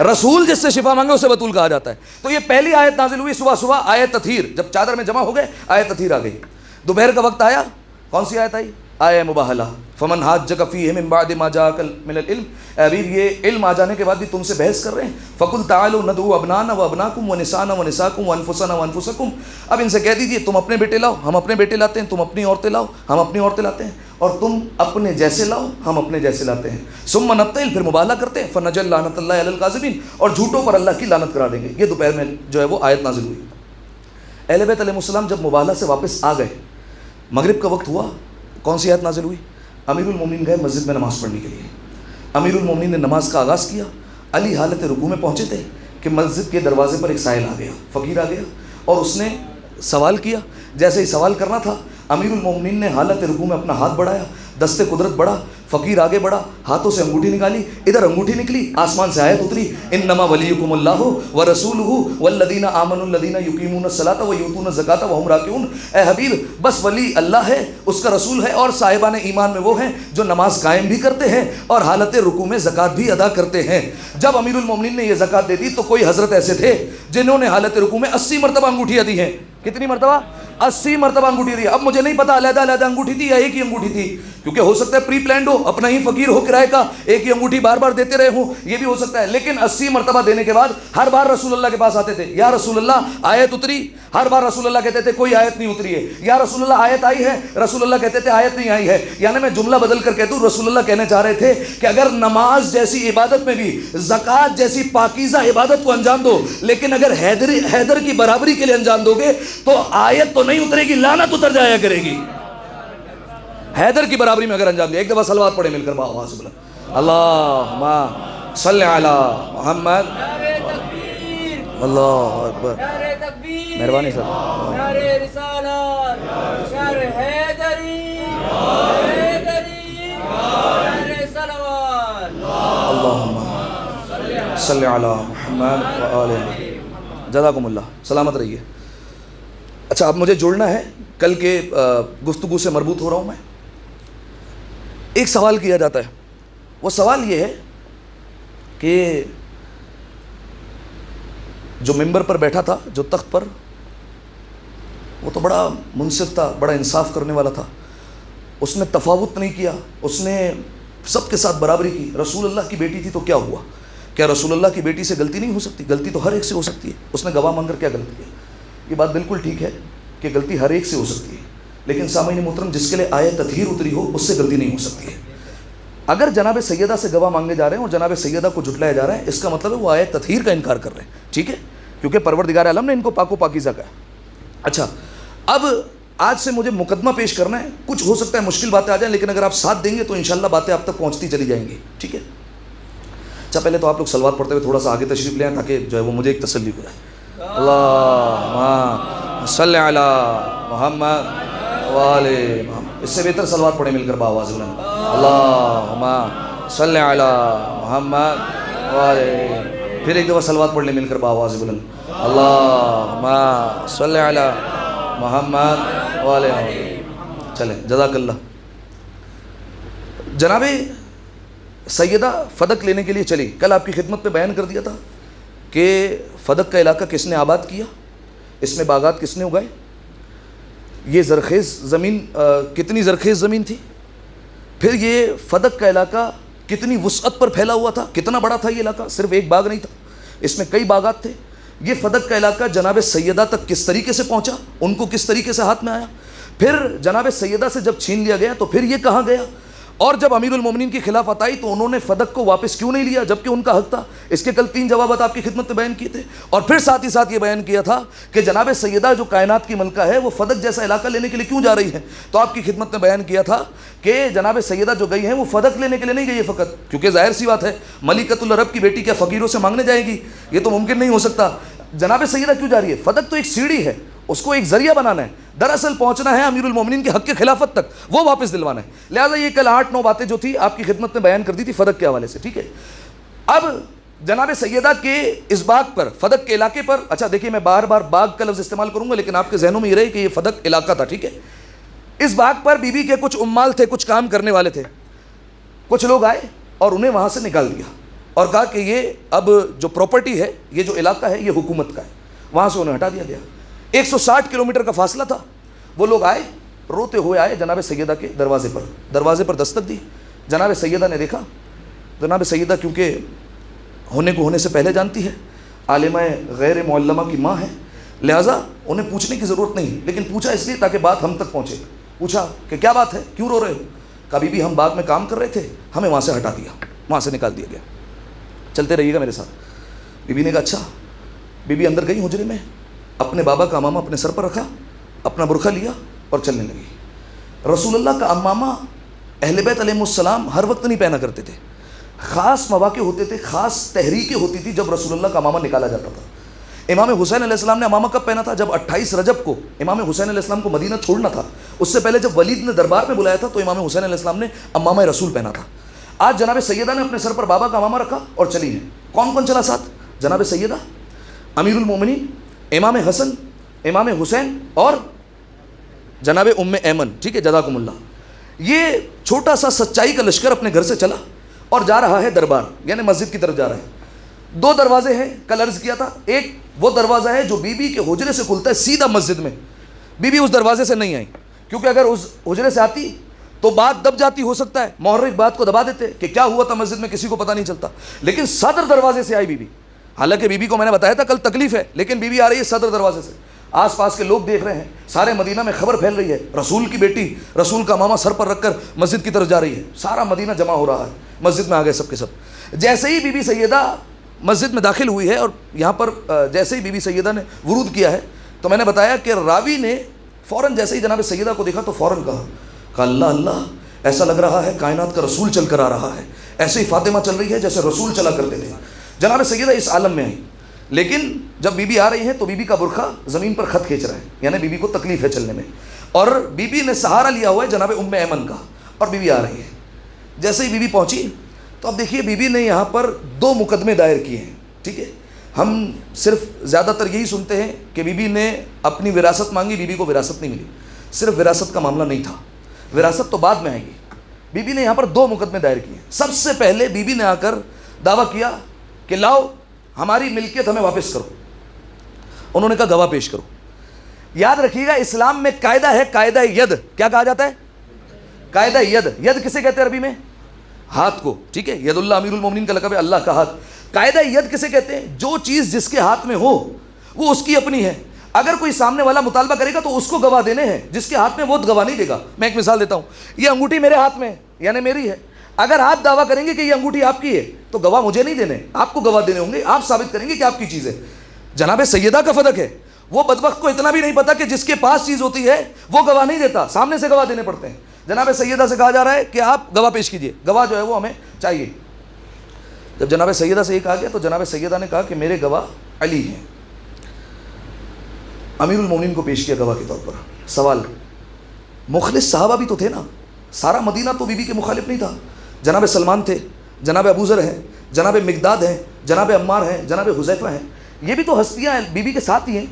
A: رسول جس سے شفا مانگے اسے بطول کہا جاتا ہے۔ تو یہ پہلی آیت نازل ہوئی صبح صبح، آیت تطہیر، جب چادر میں جمع ہو گئے آیت تطہیر آ گئی۔ دوپہر کا وقت آیا، کون سی آیت آئی؟ آیہ مباہلہ، فمن حاجک فیہ من بعد ما جاءک من العلم، اے حبیب یہ علم آ جانے کے بعد بھی تم سے بحث کر رہے ہیں، فقل تعالوا ندعو ابنانا وابناکم ونساءنا ونساءکم وانفسنا وانفسکم، اب ان سے کہہ دیجئے تم اپنے بیٹے لاؤ، ہم اپنے بیٹے لاتے ہیں، تم اپنی عورتیں لاؤ، ہم اپنی عورتیں لاتے ہیں، اور تم اپنے جیسے لاؤ، ہم اپنے جیسے لاتے ہیں، ثم نبتہل، پھر مبالغہ کرتے ہیں، فنجعل لعنت اللہ علی الکاذبین، اور جھوٹوں پر اللہ کی لعنت کرا دیں گے۔ یہ دوپہر میں جو ہے وہ آیت نازل ہوئی۔ اہل بیت علیہ السلام جب مبالغہ سے واپس آ گئے، مغرب کا وقت ہوا، کون سی آیت نازل ہوئی؟ امیر المومنین گئے مسجد میں نماز پڑھنے کے لیے۔ امیر المومنین نے نماز کا آغاز کیا، علی حالت رکوع میں پہنچے تھے کہ مسجد کے دروازے پر ایک سائل آ گیا، فقیر آ گیا، اور اس نے سوال کیا۔ جیسے ہی سوال کرنا تھا، امیر المومنین نے حالت رکوع میں اپنا ہاتھ بڑھایا، دست قدرت بڑھا، فقیر آگے بڑھا، ہاتھوں سے انگوٹھی نکالی، ادھر انگوٹھی نکلی، آسمان سے آیت اتری، انما ولیکم اللہ ورسولہ والذین آمنوا الذین یقیمون الصلاۃ ویؤتون الزکاۃ وہم راکعون، اے حبیب بس ولی اللہ ہے، اس کا رسول ہے، اور صاحبان ایمان میں وہ ہیں جو نماز قائم بھی کرتے ہیں اور حالت رکوع میں زکوٰۃ بھی ادا کرتے ہیں۔ جب امیر المومنین نے یہ زکوٰۃ دے دی تو کوئی حضرت ایسے تھے جنہوں نے حالت رکوع میں 80 مرتبہ انگوٹھیاں دی ہیں۔ کتنی مرتبہ؟ 80 مرتبہ انگوٹھی دی۔ اب مجھے نہیں پتا علیحدہ علیحدہ انگوٹھی تھی یا ایک ہی انگوٹھی تھی، کیونکہ ہو سکتا ہے پری پلانڈ ہو، اپنا ہی فقیر ہو کرائے کا، ایک ہی انگوٹھی بار بار دیتے رہے ہوں، یہ بھی ہو سکتا ہے۔ لیکن 80 مرتبہ دینے کے بعد ہر بار رسول اللہ کے پاس آتے تھے، یا رسول اللہ آیت اتری؟ ہر بار رسول اللہ کہتے تھے کوئی آیت نہیں اتری ہے۔ یا رسول اللہ آیت آئی ہے؟ رسول اللہ کہتے تھے آیت نہیں آئی ہے۔ یعنی میں جملہ بدل کر کہتا ہوں، رسول اللہ کہنے چاہ رہے تھے کہ اگر نماز جیسی عبادت میں بھی زکوٰۃ جیسی پاکیزہ عبادت کو انجام دو، لیکن اگر حیدر کی برابری کے لیے انجام دو گے تو آیت تو نہیں اترے گی، لعنت اتر جایا کرے گی۔ حیدر کی برابری میں اگر انجام دیا، ایک دفعہ صلوات پڑھے مل کر آواز بلند، اللہم صلی علی محمد، اللہ اکبر، مہربانی سر،
B: نعرہ رسالت، شعر حیدری، نعرہ صلوات،
A: اللہم صلی علی محمد وآلہ، جزاکم اللہ، سلامت رہیے۔ اچھا اب مجھے جڑنا ہے، کل کے گفتگو سے مربوط ہو رہا ہوں میں۔ ایک سوال کیا جاتا ہے، وہ سوال یہ ہے کہ جو ممبر پر بیٹھا تھا، جو تخت پر، وہ تو بڑا منصف تھا، بڑا انصاف کرنے والا تھا، اس نے تفاوت نہیں کیا، اس نے سب کے ساتھ برابری کی۔ رسول اللہ کی بیٹی تھی تو کیا ہوا؟ کیا رسول اللہ کی بیٹی سے غلطی نہیں ہو سکتی؟ غلطی تو ہر ایک سے ہو سکتی ہے۔ اس نے گواہ مان کر کیا غلطی کی؟ یہ بات بالکل ٹھیک ہے کہ غلطی ہر ایک سے ہو سکتی ہے، لیکن سامعین محترم جس کے لیے آیت تطہیر اتری ہو اس سے غلطی نہیں ہو سکتی ہے۔ اگر جناب سیدہ سے گواہ مانگے جا رہے ہیں اور جناب سیدہ کو جھٹلایا جا رہا ہے، اس کا مطلب ہے وہ آیت تطہیر کا انکار کر رہے ہیں، ٹھیک ہے، کیونکہ پروردگار عالم نے ان کو پاک و پاکیزہ کہا۔ اچھا اب آج سے مجھے مقدمہ پیش کرنا ہے، کچھ ہو سکتا ہے مشکل باتیں آ جائیں، لیکن اگر آپ ساتھ دیں گے تو انشاءاللہ باتیں آپ تک پہنچتی چلی جائیں گی، ٹھیک ہے۔ اچھا پہلے تو آپ لوگ صلوات پڑھتے ہوئے تھوڑا سا آگے تشریف لے آئیں تاکہ جو ہے وہ مجھے ایک تسلی ہو جائے۔ اللہم صلی علی محمد وآلہ محمد، اس سے بہتر صلوات پڑھیں مل کر بآواز بلند، اللہم صلی علی محمد وآلہ، پھر ایک دفعہ صلوات پڑھ لیں مل کر بآواز بلند، اللہم صلی علی محمد وآلہ محمد۔ چلیں جزاک اللہ۔ جناب سیدہ فدق لینے کے لیے چلی، کل آپ کی خدمت میں بیان کر دیا تھا کہ فدق کا علاقہ کس نے آباد کیا، اس میں باغات کس نے اگائے، یہ زرخیز زمین کتنی زرخیز زمین تھی، پھر یہ فدق کا علاقہ کتنی وسعت پر پھیلا ہوا تھا، کتنا بڑا تھا یہ علاقہ، صرف ایک باغ نہیں تھا، اس میں کئی باغات تھے۔ یہ فدق کا علاقہ جناب سیدہ تک کس طریقے سے پہنچا، ان کو کس طریقے سے ہاتھ میں آیا، پھر جناب سیدہ سے جب چھین لیا گیا تو پھر یہ کہاں گیا، اور جب امیر المومنین کی خلافت آئی تو انہوں نے فدق کو واپس کیوں نہیں لیا جبکہ ان کا حق تھا۔ اس کے کل 3 جوابات آپ کی خدمت میں بیان کیے تھے، اور پھر ساتھ ہی ساتھ یہ بیان کیا تھا کہ جناب سیدہ جو کائنات کی ملکہ ہے وہ فدق جیسا علاقہ لینے کے لیے کیوں جا رہی ہے۔ تو آپ کی خدمت میں بیان کیا تھا کہ جناب سیدہ جو گئی ہیں وہ فدق لینے کے لیے نہیں گئی ہے فقط، کیونکہ ظاہر سی بات ہے ملکۃ العرب کی بیٹی کیا فقیروں سے مانگنے جائے گی، یہ تو ممکن نہیں ہو سکتا۔ جناب سیدہ کیوں جا رہی ہے؟ فدق تو ایک سیڑھی ہے، اس کو ایک ذریعہ بنانا ہے، دراصل پہنچنا ہے امیر المومنین کے حق کے خلافت تک، وہ واپس دلوانا ہے۔ لہٰذا یہ کل 8-9 باتیں جو تھی آپ کی خدمت میں بیان کر دی تھی فدق کے حوالے سے، ٹھیک ہے۔ اب جناب سیدہ کے اس باغ پر، فدق کے علاقے پر، اچھا دیکھیے میں بار بار باغ کا لفظ استعمال کروں گا لیکن آپ کے ذہنوں میں یہ رہے کہ یہ فدق علاقہ تھا، ٹھیک ہے. اس باغ پر بی بی کے کچھ عمال تھے، کچھ کام کرنے والے تھے. کچھ لوگ آئے اور انہیں وہاں سے نکال دیا اور کہا کہ یہ اب جو پراپرٹی ہے، یہ جو علاقہ ہے، یہ حکومت کا ہے. وہاں سے انہیں ہٹا دیا گیا. 160 کلومیٹر کا فاصلہ تھا. وہ لوگ آئے، روتے ہوئے آئے جناب سیدہ کے دروازے پر دستک دی. جناب سیدہ نے دیکھا. جناب سیدہ کیونکہ ہونے کو ہونے سے پہلے جانتی ہے، عالمہ غیر معلمہ کی ماں ہے، لہٰذا انہیں پوچھنے کی ضرورت نہیں، لیکن پوچھا اس لیے تاکہ بات ہم تک پہنچے. پوچھا کہ کیا بات ہے، کیوں رو رہے ہو؟ کہا بی بی ہم باغ میں کام کر رہے تھے، ہمیں وہاں سے ہٹا دیا، وہاں سے نکال دیا گیا، چلتے رہیے گا میرے ساتھ. بی بی نے کہا اچھا. بی بی اندر گئی حجرے میں، اپنے بابا کا امامہ اپنے سر پر رکھا، اپنا برقع لیا اور چلنے لگی. رسول اللہ کا امامہ اہل بیت علیہ السلام ہر وقت نہیں پہنا کرتے تھے. خاص مواقع ہوتے تھے، خاص تحریکیں ہوتی تھی جب رسول اللہ کا امامہ نکالا جاتا تھا. امام حسین علیہ السلام نے امامہ کب پہنا تھا؟ جب 28 رجب کو امام حسین علیہ السلام کو مدینہ چھوڑنا تھا. اس سے پہلے جب ولید نے دربار میں بلایا تھا تو امام حسین علیہ السلام نے امامہ رسول پہنا تھا. آج جناب سیدہ نے اپنے سر پر بابا کا امامہ رکھا اور چلی ہیں. کون کون چلا ساتھ؟ جناب سیدہ، امیر المومنین، امام حسن، امام حسین اور جناب ام ایمن، ٹھیک ہے، جزاکم اللہ. یہ چھوٹا سا سچائی کا لشکر اپنے گھر سے چلا اور جا رہا ہے دربار، یعنی مسجد کی طرف جا رہا ہے. 2 دروازے ہیں، کل عرض کیا تھا. ایک وہ دروازہ ہے جو بی بی کے حجرے سے کھلتا ہے سیدھا مسجد میں. بی بی اس دروازے سے نہیں آئی کیونکہ اگر اس حجرے سے آتی تو بات دب جاتی، ہو سکتا ہے محرک بات کو دبا دیتے کہ کیا ہوا تھا مسجد میں کسی کو پتہ نہیں چلتا. لیکن صدر دروازے سے آئی بی بی. حالانکہ بی بی کو میں نے بتایا تھا کل تکلیف ہے، لیکن بی بی آ رہی ہے صدر دروازے سے. آس پاس کے لوگ دیکھ رہے ہیں، سارے مدینہ میں خبر پھیل رہی ہے، رسول کی بیٹی رسول کا ماما سر پر رکھ کر مسجد کی طرف جا رہی ہے. سارا مدینہ جمع ہو رہا ہے، مسجد میں آ گئے سب کے سب. جیسے ہی بی بی سیدہ مسجد میں داخل ہوئی ہے اور یہاں پر جیسے ہی بی بی سیدہ نے ورود کیا ہے تو میں نے بتایا کہ راوی نے فوراً جیسے ہی جناب سیدہ کو دیکھا تو فوراً کہا اللہ اللہ، ایسا لگ رہا ہے کائنات کا رسول چل کر آ رہا ہے. ایسے ہی فاطمہ چل رہی ہے جیسے رسول چلا کرتے تھے. جناب سیدہ اس عالم میں آئی، لیکن جب بی بی آ رہی ہیں تو بی بی کا برقع زمین پر خط کھینچ رہا ہے، یعنی بی بی کو تکلیف ہے چلنے میں. اور بی بی نے سہارا لیا ہوا ہے جناب ام ایمن کا، اور بی بی آ رہی ہے. جیسے ہی بی بی پہنچی تو اب دیکھیے بی بی نے یہاں پر 2 مقدمے دائر کیے ہیں، ٹھیک ہے. ہم صرف زیادہ تر یہی سنتے ہیں کہ بی بی نے اپنی وراثت مانگی، بی بی کو وراثت نہیں ملی. صرف وراثت کا معاملہ نہیں تھا، وراثت تو بعد میں آئے گی. بی بی نے یہاں پر 2 مقدمے دائر کیے. سب سے پہلے بی بی نے آ کر دعویٰ کیا کہ لاؤ ہماری ملکیت ہمیں واپس کرو. انہوں نے کہا گواہ پیش کرو. یاد رکھیے گا اسلام میں قاعدہ ہے، قاعدہ ید. کیا کہا جاتا ہے؟ قاعدہ ید. ید کسے کہتے ہیں عربی میں؟ ہاتھ کو، ٹھیک ہے. ید اللہ امیر المومنین کا لقب ہے، اللہ کا ہاتھ. قاعدہ ید کسے کہتے ہیں؟ جو چیز جس کے ہاتھ میں ہو وہ اس کی اپنی ہے. اگر کوئی سامنے والا مطالبہ کرے گا تو اس کو گواہ دینے ہیں، جس کے ہاتھ میں وہ گواہ نہیں دے گا. میں ایک مثال دیتا ہوں. یہ انگوٹھی میرے ہاتھ میں ہے، یعنی میری ہے. اگر آپ دعویٰ کریں گے کہ یہ انگوٹھی آپ کی ہے تو گواہ مجھے نہیں دینے، آپ کو گواہ دینے ہوں گے. آپ ثابت کریں گے کہ آپ کی چیز ہے. جناب سیدہ کا فدق ہے. وہ بدبخت کو اتنا بھی نہیں پتا کہ جس کے پاس چیز ہوتی ہے وہ گواہ نہیں دیتا، سامنے سے گواہ دینے پڑتے ہیں. جناب سیدہ سے کہا جا رہا ہے کہ آپ گواہ پیش کیجئے، گواہ جو ہے وہ ہمیں چاہیے. جب جناب سیدہ سے یہ کہا گیا تو جناب سیدہ نے کہا کہ میرے گواہ علی ہیں. امیر المومنین کو پیش کیا گواہ کے طور پر. سوال، مخلص صحابہ بھی تو تھے نا، سارا مدینہ تو بی بی کے مخالف نہیں تھا. جناب سلمان تھے، جناب ابو ذر ہیں، جناب مقداد ہیں، جناب عمار ہیں، جناب حذیفہ ہیں. یہ بھی تو ہستیاں ہیں، بی بی کے ساتھ ہی ہیں.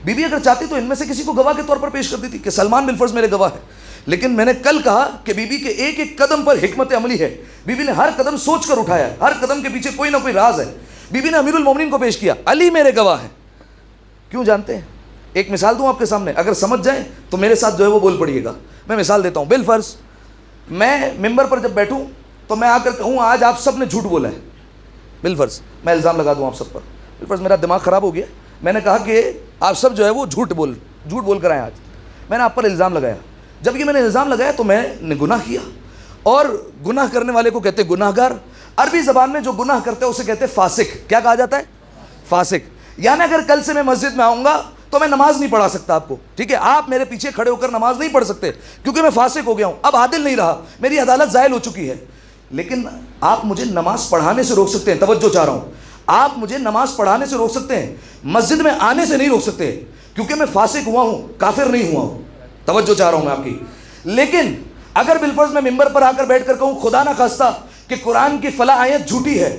A: بی بی اگر چاہتی تو ان میں سے کسی کو گواہ کے طور پر پیش کر دیتی کہ سلمان بالفرض میرے گواہ ہے. لیکن میں نے کل کہا کہ بی بی کے ایک ایک قدم پر حکمت عملی ہے. بی بی نے ہر قدم سوچ کر اٹھایا ہے، ہر قدم کے پیچھے کوئی نہ کوئی راز ہے. بی بی نے امیر المومنین کو پیش کیا، علی میرے گواہ ہیں. کیوں جانتے ہیں؟ ایک مثال دوں آپ کے سامنے، اگر سمجھ جائیں تو میرے ساتھ جو ہے وہ بول پڑیے گا. میں مثال دیتا ہوں. بالفرض میں ممبر پر جب بیٹھوں تو میں آ کر کہوں آج آپ سب نے جھوٹ بولا ہے. بالفرض میں الزام لگا دوں آپ سب پر. بالفرض میرا دماغ خراب ہو گیا، میں نے کہا کہ آپ سب جو ہے وہ جھوٹ بول کر آئے. آج میں نے آپ پر الزام لگایا. جب کہ میں نے الزام لگایا تو میں نے گناہ کیا، اور گناہ کرنے والے کو کہتے ہیں گناہ گار. عربی زبان میں جو گناہ کرتے ہیں اسے کہتے ہیں فاسق. کیا کہا جاتا ہے؟ فاسق. یعنی اگر کل سے میں مسجد میں آؤں گا تو میں نماز نہیں پڑھا سکتا آپ کو، ٹھیک ہے. آپ میرے پیچھے کھڑے ہو کر نماز نہیں پڑھ سکتے کیونکہ میں فاسق ہو گیا ہوں. اب عادل نہیں رہا، میری عدالت زائل ہو چکی ہے. لیکن آپ مجھے نماز پڑھانے سے روک سکتے ہیں. توجہ چاہ رہا ہوں. آپ مجھے نماز پڑھانے سے روک سکتے ہیں، مسجد میں آنے سے نہیں روک سکتے کیونکہ میں فاسق ہوا ہوں، کافر نہیں ہوا ہوں. توجہ چاہ رہا ہوں میں آپ کی. لیکن اگر بالفرض میں ممبر پر آ کر بیٹھ کر کہوں خدا نہ خواستہ کہ قرآن کی فلاں آیت جھوٹی ہے،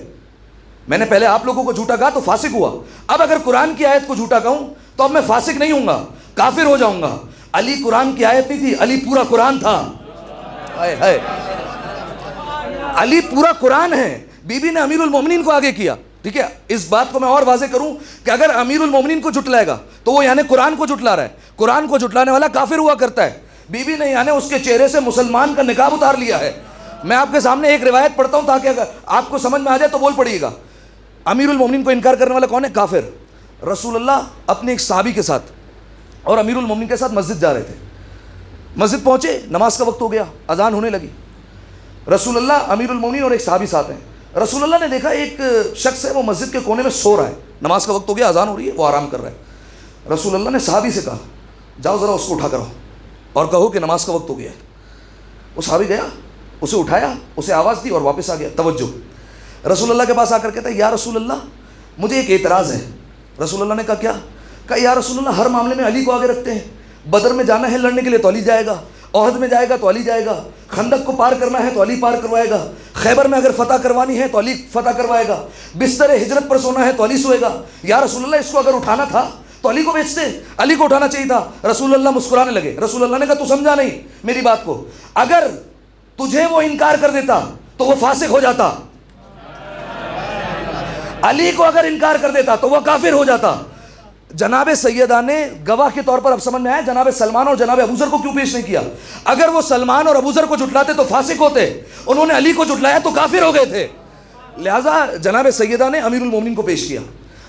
A: میں نے پہلے آپ لوگوں کو جھوٹا کہا تو فاسق ہوا، اب اگر قرآن کی آیت کو جھوٹا کہوں تو اب میں فاسق نہیں ہوں گا، کافر ہو جاؤں گا۔ علی قرآن کی آیت نہیں تھی، علی پورا قرآن تھا۔ علی پورا قرآن ہے۔ بی بی نے امیر المومنین کو آگے کیا، ٹھیک ہے۔ اس بات کو میں اور واضح کروں کہ اگر امیر المومنین کو جھٹلائے گا تو وہ یعنی قرآن کو جھٹلا رہا ہے، قرآن کو جھٹلانے والا کافر ہوا کرتا ہے۔ بی بی نے یعنی اس کے چہرے سے مسلمان کا نقاب اتار لیا ہے۔ میں آپ کے سامنے ایک روایت پڑھتا ہوں تاکہ اگر آپ کو سمجھ میں آ جائے تو بول پڑیے گا۔ امیر المومنین کو انکار کرنے والا کون ہے؟ کافر۔ رسول اللہ اپنے ایک صحابی کے ساتھ اور امیر المومنین کے ساتھ مسجد جا رہے تھے۔ مسجد پہنچے، نماز کا وقت ہو گیا، اذان ہونے لگی۔ رسول اللہ، امیر المومنین اور ایک صحابی ساتھ ہیں۔ رسول اللہ نے دیکھا ایک شخص ہے وہ مسجد کے کونے میں سو رہا ہے، نماز کا وقت ہو گیا، اذان ہو رہی ہے، وہ آرام کر رہا ہے۔ رسول اللہ نے صحابی سے کہا جاؤ ذرا اس کو اٹھا کرو اور کہو کہ نماز کا وقت ہو گیا ہے۔ وہ صحابی گیا، اسے اٹھایا، اسے آواز دی اور واپس آ گیا۔ توجہ، رسول اللہ کے پاس آ کر کہتا ہے یا رسول اللہ مجھے ایک اعتراض ہے۔ رسول اللہ نے کہا کیا؟ کہا یا رسول اللہ ہر معاملے میں علی کو آگے رکھتے ہیں، بدر میں جانا ہے لڑنے کے لیے تو علی جائے گا، احد میں جائے گا تو علی جائے گا، خندق کو پار کرنا ہے تو علی پار کروائے گا، خیبر میں اگر فتح کروانی ہے تو علی فتح کروائے گا، بستر ہجرت پر سونا ہے تو علی سوئے گا۔ یا رسول اللہ اس کو اگر اٹھانا تھا تو علی کو بیچتے، علی کو اٹھانا چاہیے تھا۔ رسول اللہ مسکرانے لگے۔ رسول اللہ نے کہا تو سمجھا نہیں میری بات کو، اگر تجھے وہ انکار کر دیتا تو وہ فاسق ہو جاتا، علی کو اگر انکار کر دیتا تو وہ کافر ہو جاتا۔ جناب سیدہ نے گواہ کے طور پر اب سمجھ میں آیا جناب سلمان اور جناب ابوذر کو کیوں پیش نہیں کیا۔ اگر وہ سلمان اور ابوذر کو جھٹلاتے تو فاسق ہوتے، انہوں نے علی کو جھٹلایا تو کافر ہو گئے تھے۔ لہٰذا جناب سیدہ نے امیر المومنین کو پیش کیا۔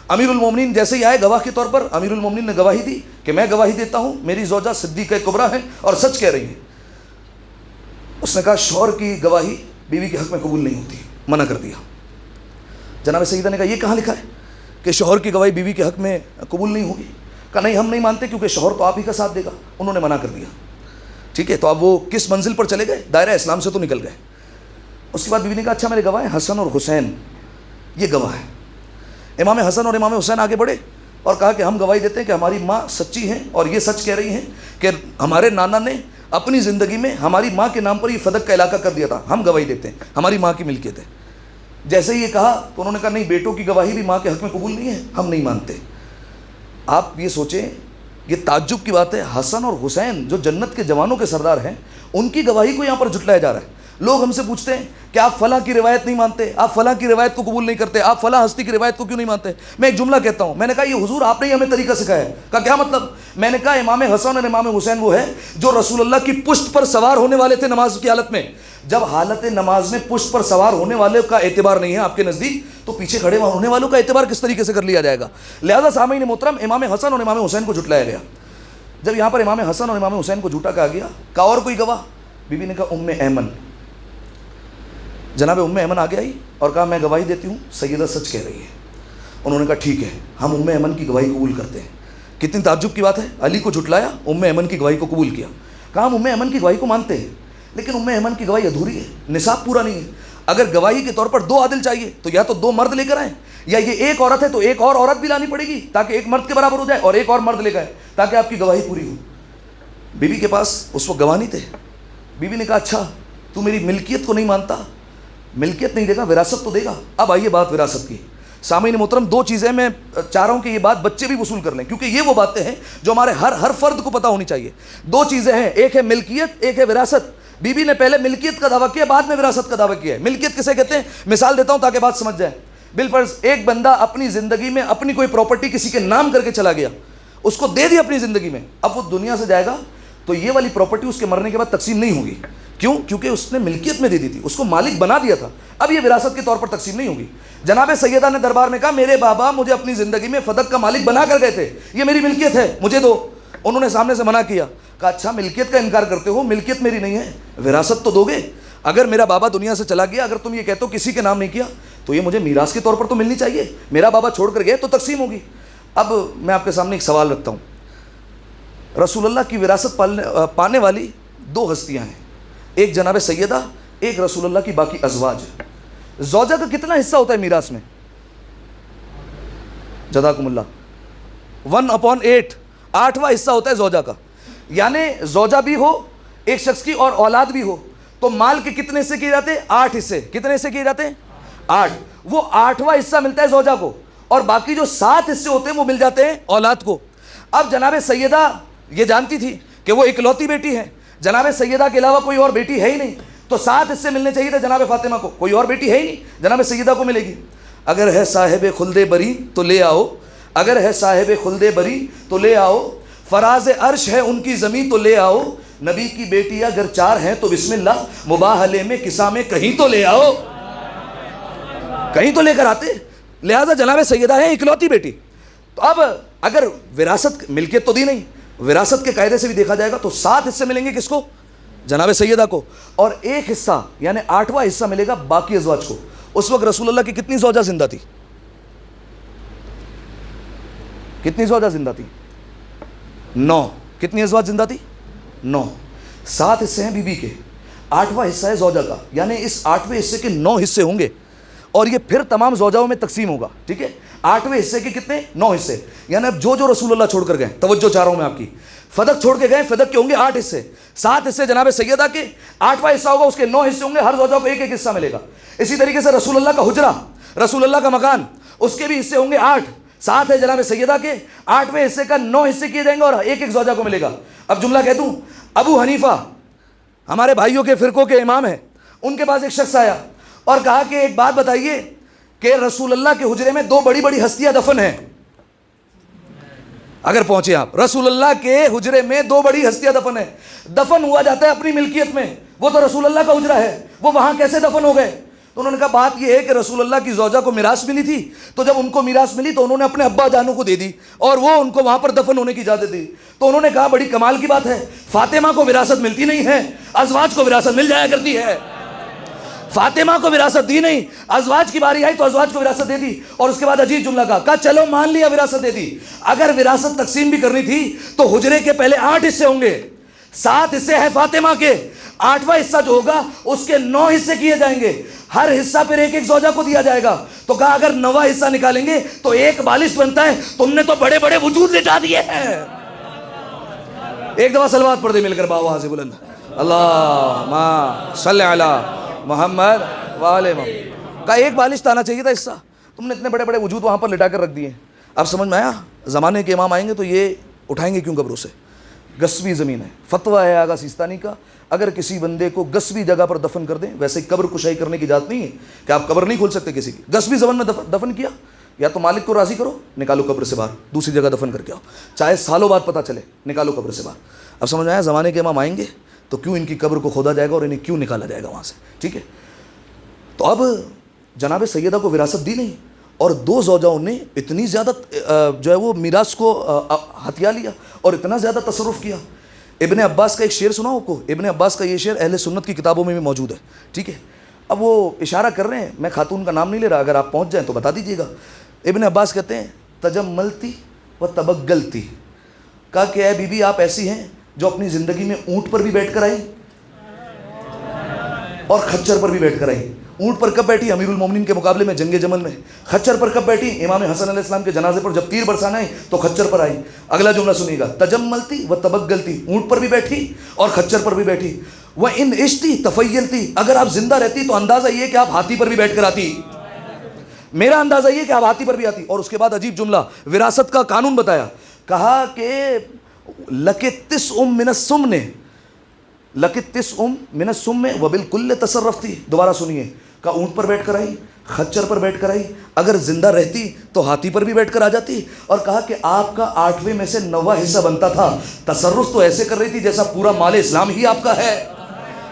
A: امیر المومنین جیسے ہی آئے گواہ کے طور پر، امیر المومنین نے گواہی دی کہ میں گواہی دیتا ہوں میری زوجہ صدیقہ کبریٰ ہیں اور سچ کہہ رہی ہیں۔ اس نے کہا شوہر کی گواہی بیوی کے حق میں قبول نہیں ہوتی، منع کر دیا۔ جناب سیدہ نے کہا یہ کہاں لکھا ہے کہ شوہر کی گواہی بیوی کے حق میں قبول نہیں ہوگی؟ کہا نہیں ہم نہیں مانتے کیونکہ شوہر تو آپ ہی کا ساتھ دے گا۔ انہوں نے منع کر دیا، ٹھیک ہے۔ تو اب وہ کس منزل پر چلے گئے؟ دائرہ اسلام سے تو نکل گئے۔ اس کے بعد بیوی نے کہا اچھا میرے گواہ ہیں حسن اور حسین، یہ گواہ ہے۔ امام حسن اور امام حسین آگے بڑھے اور کہا کہ ہم گواہی دیتے ہیں کہ ہماری ماں سچی ہیں اور یہ سچ کہہ رہی ہیں کہ ہمارے نانا نے اپنی زندگی میں ہماری ماں کے نام پر یہ فدق کا علاقہ کر دیا تھا، ہم گواہی دیتے ہیں، ہماری ماں کی ملکیت ہے۔ جیسے یہ کہا تو انہوں نے کہا نہیں بیٹوں کی گواہی بھی ماں کے حق میں قبول نہیں ہے، ہم نہیں مانتے۔ آپ یہ سوچیں، یہ تعجب کی بات ہے، حسن اور حسین جو جنت کے جوانوں کے سردار ہیں ان کی گواہی کو یہاں پر جھٹلایا جا رہا ہے۔ لوگ ہم سے پوچھتے ہیں کہ آپ فلاں کی روایت نہیں مانتے، آپ فلاں کی روایت کو قبول نہیں کرتے، آپ فلاں ہستی کی روایت کو کیوں نہیں مانتے؟ میں ایک جملہ کہتا ہوں، میں نے کہا یہ حضور آپ نے ہی ہمیں طریقہ سکھایا ہے۔ کہا کیا مطلب؟ میں نے کہا امام حسن اور امام حسین وہ ہے جو رسول اللہ کی پشت پر سوار ہونے والے تھے نماز کی حالت میں۔ جب حالت نماز میں پشت پر سوار ہونے والے کا اعتبار نہیں ہے آپ کے نزدیک تو پیچھے کھڑے ہونے والوں کا اعتبار کس طریقے سے کر لیا جائے گا؟ لہذا سامعین محترم، امام حسن اور امام حسین کو جھٹلایا گیا۔ جب یہاں پر امام حسن اور امام حسین کو جھوٹا کہا گیا، کہا اور کوئی گواہ؟ بی بی نے کہا ام ایمن۔ جناب ام ایمن آگے آئی اور کہا میں گواہی دیتی ہوں سیدہ سچ کہہ رہی ہے۔ انہوں نے کہا ٹھیک ہے ہم ام ایمن کی گواہی قبول کرتے ہیں۔ کتنی تعجب کی بات ہے، علی کو جھٹلایا، ام ایمن کی گواہی کو قبول کیا۔ کہا ہم ام ایمن کی گواہی کو مانتے ہیں لیکن ام ایمن کی گواہی ادھوری ہے، نصاب پورا نہیں ہے۔ اگر گواہی کے طور پر دو عادل چاہیے تو یا تو دو مرد لے کر آئیں، یا یہ ایک عورت ہے تو ایک اور عورت بھی لانی پڑے گی تاکہ ایک مرد کے برابر ہو جائے، اور ایک اور مرد لے گئے تاکہ آپ کی گواہی پوری ہو۔ بی بی کے پاس اس وقت گواہ نہیں تھے۔ بی بی نے کہا اچھا تو میری ملکیت کو نہیں مانتا، ملکیت نہیں دے گا وراثت تو دے گا۔ اب آئیے بات وراثت کی۔ سامعین محترم، دو چیزیں میں چاہ رہا ہوں کہ یہ بات بچے بھی وصول کر لیں کیونکہ یہ وہ باتیں ہیں جو ہمارے ہر فرد کو پتہ ہونی چاہیے۔ دو چیزیں ہیں، ایک ہے ملکیت، ایک ہے وراثت۔ بی بی نے پہلے ملکیت کا دعویٰ کیا، بعد میں وراثت کا دعویٰ کیا ہے۔ ملکیت کسے کہتے ہیں؟ مثال دیتا ہوں تاکہ بات سمجھ جائے۔ بالفرض ایک بندہ اپنی زندگی میں اپنی کوئی پراپرٹی کسی کے نام کر کے چلا گیا، اس کو دے دی اپنی زندگی میں، اب وہ دنیا سے جائے گا تو یہ والی پراپرٹی اس کے مرنے کے بعد تقسیم نہیں ہوگی۔ کیوں؟ کیونکہ اس نے ملکیت میں دے دی تھی، اس کو مالک بنا دیا تھا، اب یہ وراثت کے طور پر تقسیم نہیں ہوگی۔ جناب سیدہ نے دربار میں کہا میرے بابا مجھے اپنی زندگی میں فدق کا مالک بنا کر گئے تھے، یہ میری ملکیت ہے، مجھے دو۔ انہوں نے سامنے سے منع کیا، کہا اچھا ملکیت کا انکار کرتے ہو، ملکیت میری نہیں ہے، وراثت تو دو گے۔ اگر میرا بابا دنیا سے چلا گیا، اگر تم یہ کہتے ہو کسی کے نام نہیں کیا تو یہ مجھے میراث کے طور پر تو ملنی چاہیے، میرا بابا چھوڑ کر گئے تو تقسیم ہوگی۔ اب میں آپ کے سامنے ایک سوال رکھتا ہوں، رسول اللہ کی وراثت پانے والی دو ہستیاں ہیں، ایک جناب سیدہ، ایک رسول اللہ کی باقی ازواج۔ زوجہ کا کتنا حصہ ہوتا ہے میراث میں؟ جزاکم اللہ 1/8، 8واں حصہ ہوتا ہے زوجہ کا۔ یعنی زوجہ بھی ہو ایک شخص کی اور اولاد بھی ہو تو مال کے کتنے حصے کیے جاتے ہیں؟ 8 حصے۔ کتنے حصے کیے جاتے ہیں؟ 8, وہ 8واں حصہ ملتا ہے زوجہ کو، اور باقی جو 7 حصے ہوتے ہیں وہ مل جاتے ہیں اولاد کو۔ اب جناب سیدہ یہ جانتی تھی کہ وہ اکلوتی بیٹی ہے، جناب سیدہ کے علاوہ کوئی اور بیٹی ہے ہی نہیں، تو 7 حصے ملنے چاہیے تھے جناب فاطمہ کو، کوئی اور بیٹی ہے ہی نہیں، جناب سیدہ کو ملے گی۔ اگر ہے صاحب خلد بری تو لے آؤ، اگر ہے صاحب خلد بری تو لے آؤ، فراز عرش ہے ان کی زمین تو لے آؤ، نبی کی بیٹی اگر 4 ہیں تو بسم اللہ، مباہلے میں قصہ میں کہیں تو لے آؤ، کہیں تو لے کر آتے۔ لہذا جناب سیدہ ہے اکلوتی بیٹی۔ تو اب اگر وراثت ملکیت تو دی نہیں، وراثت کے قاعدے سے بھی دیکھا جائے گا تو 7 حصے ملیں گے کس کو؟ جناب سیدہ کو، اور 1 حصہ یعنی 8واں حصہ ملے گا باقی ازواج کو۔ اس وقت رسول اللہ کی کتنی زوجہ زندہ تھی؟ کتنی زوجہ زندہ تھی؟ 9۔ کتنی ازواج زندہ تھی؟ 9۔ 7 حصے ہیں بی بی کے، 8واں حصہ ہے زوجہ کا، یعنی اس 8ویں حصے کے 9 حصے ہوں گے، اور یہ پھر تمام زوجاؤں میں تقسیم ہوگا، ٹھیک ہے؟ 8ویں حصے کے کتنے؟ 9 حصے، یعنی اب جو رسول اللہ چھوڑ کر گئے، توجہ چاہ رہا ہوں میں آپ کی، فدق چھوڑ کے گئے، فدق کے ہوں گے 8 حصے، 7 حصے جناب سیدہ کے، 8واں حصہ ہوگا، اس کے 9 حصے ہوں گے، ہر زوجہ کو 1 حصہ ملے گا۔ اسی طریقے سے رسول اللہ کا حجرہ، رسول اللہ کا مکان، اس کے بھی حصے ہوں گے 8، 7 ہے جناب سیدہ کے، 8ویں حصے کا 9 حصے کیے جائیں گے اور 1 زوجہ کو ملے گا۔ اب جملہ کہہ دوں، ابو حنیفہ ہمارے بھائیوں کے فرقوں کے امام ہیں، ان کے پاس ایک شخص آیا اور کہا کہ ایک بات بتائیے کہ رسول اللہ کے حجرے میں 2 بڑی بڑی ہستیاں دفن ہیں۔ اگر پہنچے آپ، رسول اللہ کے حجرے میں 2 بڑی ہستیاں دفن ہیں، دفن ہوا جاتا ہے اپنی ملکیت میں، وہ تو رسول اللہ کا حجرہ ہے، وہ وہاں کیسے دفن ہو گئے؟ تو انہوں نے کہا بات یہ ہے کہ رسول اللہ کی زوجہ کو میراث ملی تھی، تو جب ان کو میراث ملی تو انہوں نے اپنے ابا جانوں کو دے دی اور وہ ان کو وہاں پر دفن ہونے کی اجازت دی۔ تو انہوں نے کہا بڑی کمال کی بات ہے، فاطمہ کو وراثت ملتی نہیں ہے، ازواج کو وراثت مل جایا کرتی ہے۔ فاطمہ کو وراثت دی نہیں، ازواج کی باری آئی تو ازواج کو وراثت دے دی، اور اس کے بعد عجیب جملہ کہا چلو مان لیا وراثت دے دی، اگر وراثت تقسیم بھی کرنی تھی تو حجرے کے پہلے 8 حصے ہوں گے، 7 حصے ہیں فاطمہ کے، 8واں حصہ جو ہوگا اس کے 9 حصے کیے جائیں گے، ہر حصہ پھر 1 زوجہ کو دیا جائے گا۔ تو کہا اگر 9واں حصہ نکالیں گے تو 1 بالش بنتا ہے، تم نے تو بڑے بڑے وجود لٹا دیے ہیں۔ ایک دفعہ صلوات پڑھ دے مل کر باواز بلند، اللہم صلی علی محمد وآل محمد۔ کہا 1 بالش آنا چاہیے تھا حصہ، تم نے اتنے بڑے بڑے وجود وہاں پر لٹا کر رکھ دیے۔ اب سمجھ میں آیا، زمانے کے امام آئیں گے تو یہ اٹھائیں گے کیوں قبروں سے؟ غصبی زمین ہے، فتویٰ ہے آغا سیستانی کا، اگر کسی بندے کو غصبی جگہ پر دفن کر دیں، ویسے قبر کشائی کرنے کی اجازت نہیں ہے کہ آپ قبر نہیں کھول سکتے کسی کی، غصبی زمین میں دفن کیا، یا تو مالک کو راضی کرو، نکالو قبر سے باہر، دوسری جگہ دفن کر کے آؤ، چاہے سالوں بعد پتہ چلے، نکالو قبر سے باہر۔ اب سمجھ میں آیا، زمانے کے امام آئیں گے تو کیوں ان کی قبر کو کھودا جائے گا اور انہیں کیوں نکالا جائے گا وہاں سے، ٹھیک ہے؟ تو اب جناب سیدہ کو وراثت دی نہیں، اور 2 زوجاؤں نے اتنی زیادہ جو ہے وہ میراث کو ہتھیا لیا اور اتنا زیادہ تصرف کیا۔ ابن عباس کا ایک شعر سنا آپ کو، ابن عباس کا یہ شعر اہل سنت کی کتابوں میں بھی موجود ہے، ٹھیک ہے؟ اب وہ اشارہ کر رہے ہیں، میں خاتون کا نام نہیں لے رہا، اگر آپ پہنچ جائیں تو بتا دیجیے گا۔ ابن عباس کہتے ہیں تجملتی و تبگلتی، کہا کہ اے بی بی آپ ایسی ہیں جو اپنی زندگی میں اونٹ پر بھی بیٹھ کر آئی اور خچر پر بھی بیٹھ کر آئی۔ اونٹ پر کب بیٹھی؟ امیر المومنین کے مقابلے میں جنگ جمل میں۔ خچر پر کب بیٹھی؟ امام حسن علیہ السلام کے جنازے پر جب تیر برسانا ہے تو خچر پر آئی۔ اگلا جملہ سنیے گا، تجملتی و تبگلتی، اونٹ پر بھی بیٹھی اور خچر پر بھی بیٹھی، وہ ان عشتی تفیلتی، اگر آپ زندہ رہتی تو اندازہ یہ کہ آپ ہاتھی پر بھی بیٹھ کر آتی، میرا اندازہ یہ کہ آپ ہاتھی پر بھی آتی۔ اور اس کے بعد عجیب جملہ، وراثت کا قانون بتایا، کہا کہ لک 9 من السمن، لک 9 من السمن وبالکل تصرفتی، دوبارہ سنیے، کہ اونٹ پر بیٹھ کر آئی، خچر پر بیٹھ کر آئی، اگر زندہ رہتی تو ہاتھی پر بھی بیٹھ کر آ جاتی، اور کہا کہ آپ کا 8ویں میں سے 9واں حصہ بنتا تھا، تصرف تو ایسے کر رہی تھی جیسا پورا مال اسلام ہی آپ کا ہے،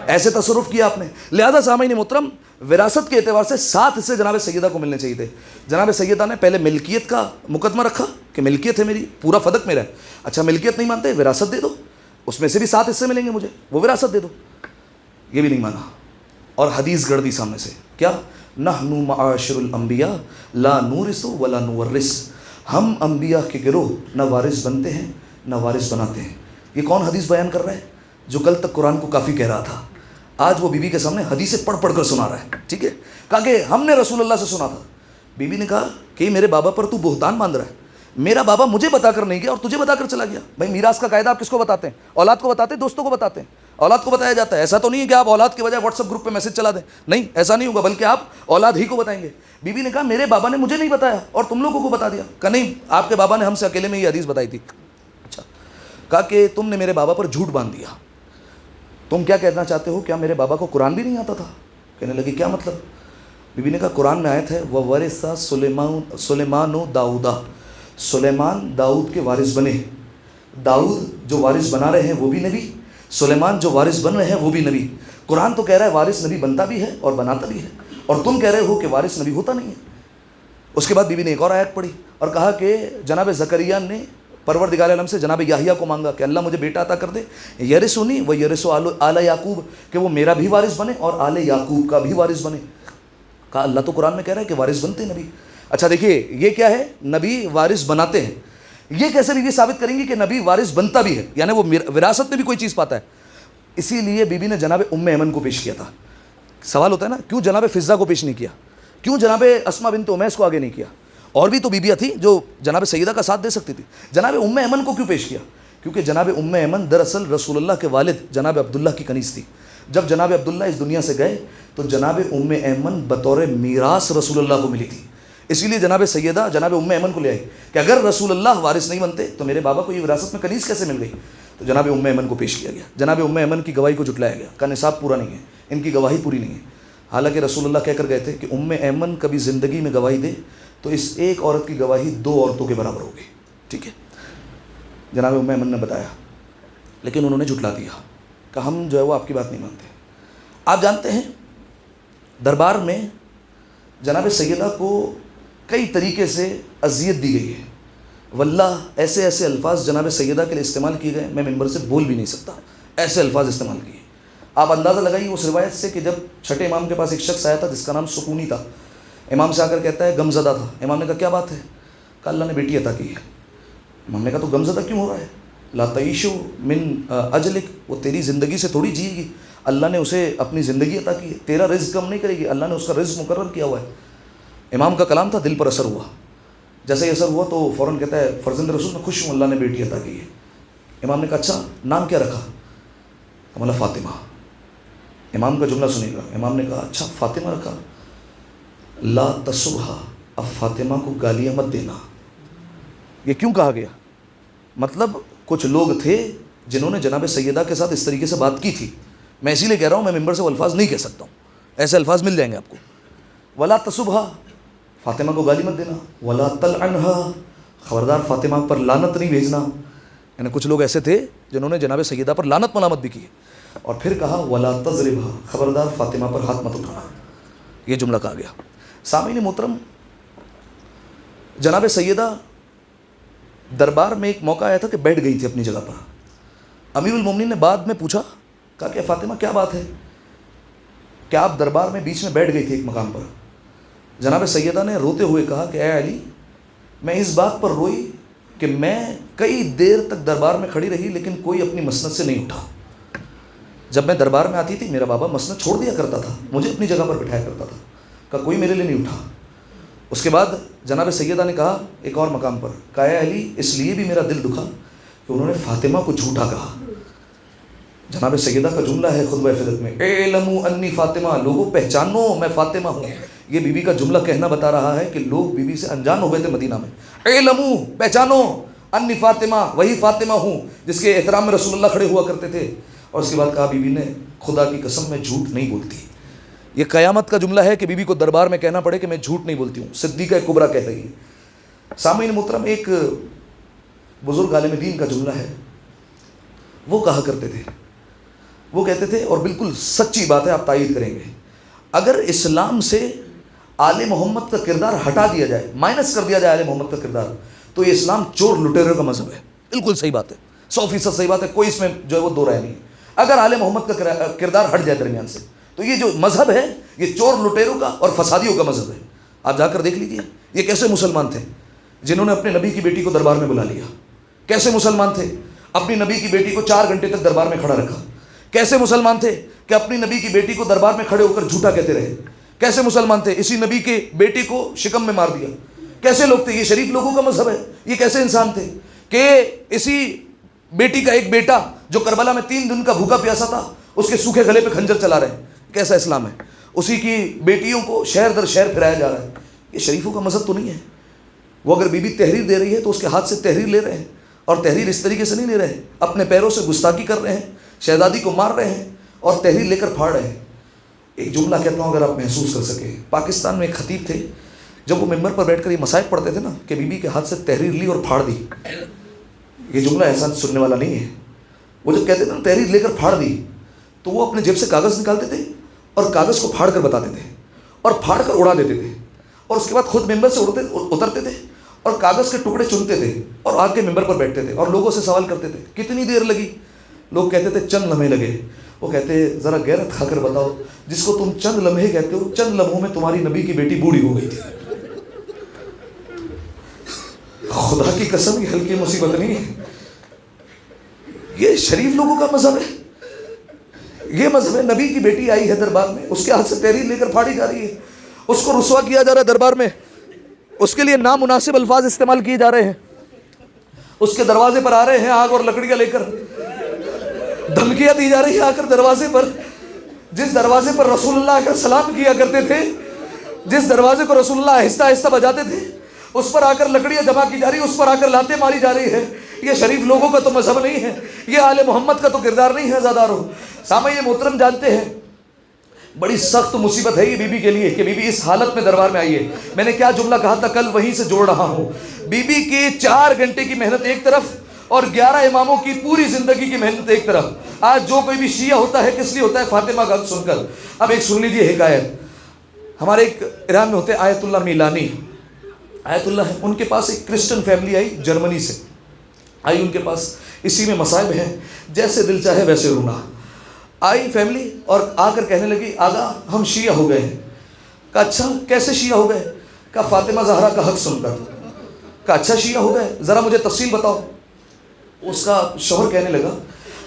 A: ایسے تصرف کیا آپ نے۔ لہذا سامعین محترم، وراثت کے اعتبار سے 7 حصے جناب سیدہ کو ملنے چاہیے تھے۔ جناب سیدہ نے پہلے ملکیت کا مقدمہ رکھا کہ ملکیت ہے میری، پورا فدق میرا ہے، اچھا ملکیت نہیں مانتے، وراثت دے دو، اس میں سے بھی 7 حصے ملیں گے مجھے، وہ وراثت دے دو، یہ بھی نہیں مانا، اور حدیث گڑھ دی سامنے سے، کیا؟ نحن معاشر الانبیاء لا نورث ولا نورث، ہم انبیاء کے گروہ نہ وارث بنتے ہیں نہ وارث بناتے ہیں۔ یہ کون حدیث بیان کر رہا ہے؟ جو کل تک قرآن کو کافی کہہ رہا تھا، آج وہ بی بی کے سامنے حدیثیں پڑھ پڑھ کر سنا رہا ہے، ٹھیک ہے؟ کہا کہ ہم نے رسول اللہ سے سنا تھا۔ بی بی نے کہا کہ میرے بابا پر تو بہتان باندھ رہا ہے، میرا بابا مجھے بتا کر نہیں گیا اور تجھے بتا کر چلا گیا. بھائی میراث کا قاعدہ آپ کس کو بتاتے ہیں؟ اولاد کو بتاتے ہیں, دوستوں کو بتاتے ہیں. اولاد کو بتایا جاتا ہے. ایسا تو نہیں ہے کہ آپ اولاد کی بجائے واٹس ایپ گروپ پہ میسج چلا دیں, نہیں ایسا نہیں ہوگا, بلکہ آپ اولاد ہی کو بتائیں گے. بی بی نے کہا میرے بابا نے مجھے نہیں بتایا اور تم لوگوں کو بتا دیا. کہا نہیں, آپ کے بابا نے ہم سے اکیلے میں یہ حدیث بتائی تھی. اچھا. کہا کہ تم نے میرے بابا پر جھوٹ باندھ دیا. تم کیا کہنا چاہتے ہو, کیا میرے بابا کو قرآن بھی نہیں آتا تھا؟ کہنے لگی کیا مطلب؟ بی بی نے کہا قرآن میں آیت ہے وَوَرِثَ سُلَيْمَانُ دَاؤُدَ, سلیمان داؤد کے وارث بنے. داؤد جو وارث بنا رہے ہیں وہ بھی نبی, سلیمان جو وارث بن رہے ہیں وہ بھی نبی. قرآن تو کہہ رہا ہے وارث نبی بنتا بھی ہے اور بناتا بھی ہے, اور تم کہہ رہے ہو کہ وارث نبی ہوتا نہیں ہے. اس کے بعد بی بی نے ایک اور آیت پڑھی اور کہا کہ جناب زکریا نے پروردگار عالم سے جناب یحییٰ کو مانگا کہ اللہ مجھے بیٹا عطا کر دے, یرثنی و یرث آل یعقوب, کہ وہ میرا بھی وارث بنے اور آل یعقوب کا بھی وارث بنے. کہا اللہ تو قرآن میں کہہ رہا ہے کہ وارث بنتے نبی. اچھا دیکھیے یہ کیا ہے, نبی وارث بناتے ہیں. یہ کیسے بی بی ثابت کریں گی کہ نبی وارث بنتا بھی ہے, یعنی وہ وراثت میں بھی کوئی چیز پاتا ہے. اسی لیے بی بی نے جناب ام ایمن کو پیش کیا تھا. سوال ہوتا ہے نا, کیوں جناب فضہ کو پیش نہیں کیا, کیوں جناب اسماء بنت امیس کو آگے نہیں کیا؟ اور بھی تو بیویاں تھیں جو جناب سیدہ کا ساتھ دے سکتی تھی. جناب ام ایمن کو کیوں پیش کیا؟ کیونکہ جناب ام ایمن دراصل رسول اللہ کے والد جناب عبداللہ کی کنیز تھی. جب جناب عبداللہ اس دنیا سے گئے تو جناب ام ایمن بطور میراث رسول اللہ کو ملی تھی. اسی لیے جناب سیدہ جناب ام ایمن کو لے آئی کہ اگر رسول اللہ وارث نہیں بنتے تو میرے بابا کو یہ وراثت میں کنیز کیسے مل گئی؟ تو جناب ام ایمن کو پیش کیا گیا. جناب ام ایمن کی گواہی کو جھٹلایا گیا, کا نصاب پورا نہیں ہے, ان کی گواہی پوری نہیں ہے. حالانکہ رسول اللہ کہہ کر گئے تھے کہ ام ایمن کبھی زندگی میں گواہی دے تو اس ایک عورت کی گواہی 2 عورتوں کے برابر ہوگی. ٹھیک ہے, جناب ام ایمن نے بتایا, لیکن انہوں نے جھٹلا دیا کہ ہم جو ہے وہ آپ کی بات نہیں مانتے. آپ جانتے ہیں دربار میں جناب سیدہ کو کئی طریقے سے اذیت دی گئی ہے. واللہ ایسے ایسے الفاظ جناب سیدہ کے لیے استعمال کیے گئے, میں ممبر سے بول بھی نہیں سکتا, ایسے الفاظ استعمال کیے. آپ اندازہ لگائیے اس روایت سے کہ جب چھٹے امام کے پاس ایک شخص آیا تھا جس کا نام سکونی تھا. امام سے آ کر کہتا ہے غمزدہ تھا. امام نے کہا کیا بات ہے؟ کہا اللہ نے بیٹی عطا کی ہے. امام نے کہا تو غمزدہ کیوں ہو رہا ہے؟ لا تعیشو من اجلک, وہ تیری زندگی سے تھوڑی جیے گی, اللہ نے اسے اپنی زندگی عطا کی ہے, تیرا رزق کم نہیں کرے گی, اللہ نے اس کا رزق مقرر کیا ہوا ہے. امام کا کلام تھا, دل پر اثر ہوا. جیسے ہی اثر ہوا تو فوراً کہتا ہے فرزند رسول میں خوش ہوں, اللہ نے بیٹی عطا کی ہے. امام نے کہا اچھا نام کیا رکھا؟ مولا فاطمہ. امام کا جملہ سنیے گا. امام نے کہا اچھا فاطمہ رکھا, لا تصبھا, اب فاطمہ کو گالیاں مت دینا. یہ کیوں کہا گیا؟ مطلب کچھ لوگ تھے جنہوں نے جناب سیدہ کے ساتھ اس طریقے سے بات کی تھی. میں اسی لیے کہہ رہا ہوں, میں ممبر سے وہ الفاظ نہیں کہہ سکتا ہوں, ایسے الفاظ مل جائیں گے آپ کو. ولا تصبھا, فاطمہ کو گالی مت دینا. ولا تلعنھا, خبردار فاطمہ پر لعنت نہیں بھیجنا. یعنی کچھ لوگ ایسے تھے جنہوں نے جناب سیدہ پر لعنت ملامت بھی کی. اور پھر کہا ولا تضربھا, خبردار فاطمہ پر ہاتھ مت اٹھانا. یہ جملہ کہا گیا. سامعین محترم, جناب سیدہ دربار میں ایک موقع آیا تھا کہ بیٹھ گئی تھی اپنی جگہ پر. امیر المومنین نے بعد میں پوچھا, کہا کہ فاطمہ کیا بات ہے, کیا آپ دربار میں بیچ میں بیٹھ گئی تھی ایک مقام پر؟ جناب سیدہ نے روتے ہوئے کہا کہ اے علی, میں اس بات پر روئی کہ میں کئی دیر تک دربار میں کھڑی رہی لیکن کوئی اپنی مسند سے نہیں اٹھا. جب میں دربار میں آتی تھی میرا بابا مسند چھوڑ دیا کرتا تھا, مجھے اپنی جگہ پر بٹھایا کرتا تھا. کہا کوئی میرے لیے نہیں اٹھا. اس کے بعد جناب سیدہ نے کہا ایک اور مقام پر, کہا اے علی, اس لیے بھی میرا دل دکھا کہ انہوں نے فاطمہ کو جھوٹا کہا. جناب سیدہ کا جملہ ہے خطبہ فدق میں, اعلموا انی فاطمہ, لوگوں پہچانو میں فاطمہ ہوں. یہ بی بی کا جملہ کہنا بتا رہا ہے کہ لوگ بی بی سے انجان ہو گئے تھے مدینہ میں. اعلموا, پہچانو, انی فاطمہ, وہی فاطمہ ہوں جس کے احترام میں رسول اللہ کھڑے ہوا کرتے تھے. اور اس کے بعد کہا بی بی نے خدا کی قسم میں جھوٹ نہیں بولتی. یہ قیامت کا جملہ ہے کہ بی بی کو دربار میں کہنا پڑے کہ میں جھوٹ نہیں بولتی ہوں. صدیقہ کبریٰ کہہ رہی ہے. سامعین محترم, ایک بزرگ عالم دین کا جملہ ہے, وہ کہا کرتے تھے, وہ کہتے تھے, اور بالکل سچی بات ہے, آپ تائید کریں گے, اگر اسلام سے آل محمد کا کردار ہٹا دیا جائے, مائنس کر دیا جائے آل محمد کا کردار, تو یہ اسلام چور لٹیروں کا مذہب ہے. بالکل صحیح بات ہے, 100% صحیح بات ہے, کوئی اس میں جو ہے وہ دو رائے نہیں ہے. اگر آل محمد کا کردار ہٹ جائے درمیان سے تو یہ جو مذہب ہے یہ چور لٹیروں کا اور فسادیوں کا مذہب ہے. آپ جا کر دیکھ لیجیے یہ کیسے مسلمان تھے جنہوں نے اپنے نبی کی بیٹی کو دربار میں بلا لیا. کیسے مسلمان تھے, اپنی نبی کی بیٹی کو 4 گھنٹے تک دربار میں کھڑا رکھا. کیسے مسلمان تھے کہ اپنی نبی کی بیٹی کو دربار میں کھڑے ہو کر جھوٹا کہتے رہے. کیسے مسلمان تھے, اسی نبی کے بیٹی کو شکم میں مار دیا. کیسے لوگ تھے؟ یہ شریف لوگوں کا مذہب ہے؟ یہ کیسے انسان تھے کہ اسی بیٹی کا ایک بیٹا جو کربلا میں 3 دن کا بھوکا پیاسا تھا، اس کے سوکھے گلے پہ خنجر چلا رہے ہیں؟ کیسا اسلام ہے؟ اسی کی بیٹیوں کو شہر در شہر پھرایا جا رہا ہے۔ یہ شریفوں کا مذہب تو نہیں ہے۔ وہ اگر بیوی تحریر دے رہی ہے تو اس کے ہاتھ سے تحریر لے رہے ہیں، اور تحریر اس طریقے سے نہیں لے رہے ہیں، اپنے پیروں سے گستاخی کر رہے ہیں، شہزادی کو مار رہے ہیں اور تحریر لے کر پھاڑ رہے ہیں۔ ایک جملہ کہتا ہوں اگر آپ محسوس کر سکیں، پاکستان میں ایک خطیب تھے، جب وہ ممبر پر بیٹھ کر یہ مصائب پڑھتے تھے نا کہ بیوی کے ہاتھ سے تحریر لی اور پھاڑ دی، یہ جملہ ایسا سننے والا نہیں ہے۔ وہ جب کہتے تھے نا تحریر لے کر پھاڑ دی، تو وہ اپنے جیب سے کاغذ نکالتے تھے اور کاغذ کو پھاڑ کر بتاتے تھے اور پھاڑ کر اڑا دیتے تھے، اور اس کے بعد خود ممبر سے اترتے تھے اور کاغذ کے ٹکڑے چنتے تھے اور آ کے ممبر پر بیٹھتے تھے اور لوگوں سے سوال کرتے تھے کتنی دیر لگی؟ لوگ کہتے تھے چند لمحے لگے۔ وہ کہتے ذرا غیرت کھا کر بتاؤ، جس کو تم چند لمحے کہتے ہو، چند لمحوں میں تمہاری نبی کی بیٹی بوڑھی ہو گئی تھی۔ خدا کی قسم، یہ ہلکی مصیبت نہیں ہے۔ یہ شریف لوگوں کا مذہب ہے؟ یہ مذہب ہے؟ نبی کی بیٹی آئی ہے دربار میں، اس کے ہاتھ سے تحریر لے کر پھاڑی جا رہی ہے، اس کو رسوا کیا جا رہا ہے دربار میں، اس کے لیے نامناسب الفاظ استعمال کیے جا رہے ہیں، اس کے دروازے پر آ رہے ہیں آگ اور لکڑیاں لے کر، دھمکیاں دی جا رہی ہیں آ کر دروازے پر۔ جس دروازے پر رسول اللہ آ کر سلام کیا کرتے تھے، جس دروازے کو رسول اللہ آہستہ آہستہ بجاتے تھے، اس پر آ کر لکڑیاں جمع کی جا رہی، اس پر آ کر لاتیں ماری جا رہی ہے۔ یہ شریف لوگوں کا تو مذہب نہیں ہے، یہ آل محمد کا تو کردار نہیں ہے زادارو۔ سامعین محترم جانتے ہیں بڑی سخت مصیبت ہے یہ بی بی کے لیے کہ بی بی اس حالت میں دربار میں آئی ہے۔ میں نے کیا جملہ کہا تھا کل، وہیں سے جوڑ رہا ہوں۔ بی بی کی 4 گھنٹے کی محنت ایک طرف اور 11 اماموں کی پوری زندگی کی محنت ایک طرف۔ آج جو کوئی بھی شیعہ ہوتا ہے کس لیے ہوتا ہے؟ فاطمہ کا حق سن کر۔ اب ایک سن لیجیے حکایت۔ ہمارے ایک ایران میں ہوتے آیت اللہ میلانی، آیت اللہ ہے، ان کے پاس ایک کرسچن فیملی آئی جرمنی سے، آئی ان کے پاس، اسی میں مصائب ہیں، جیسے دل چاہے ویسے رونا۔ آئی فیملی اور آ کر کہنے لگی آگا ہم شیعہ ہو گئے ہیں۔ کہا اچھا کیسے شیعہ ہو گئے؟ کہا فاطمہ زہرا کا حق سن کر۔ کہا اچھا شیعہ ہو گئے، ذرا مجھے تفصیل بتاؤ۔ اس کا شوہر کہنے لگا،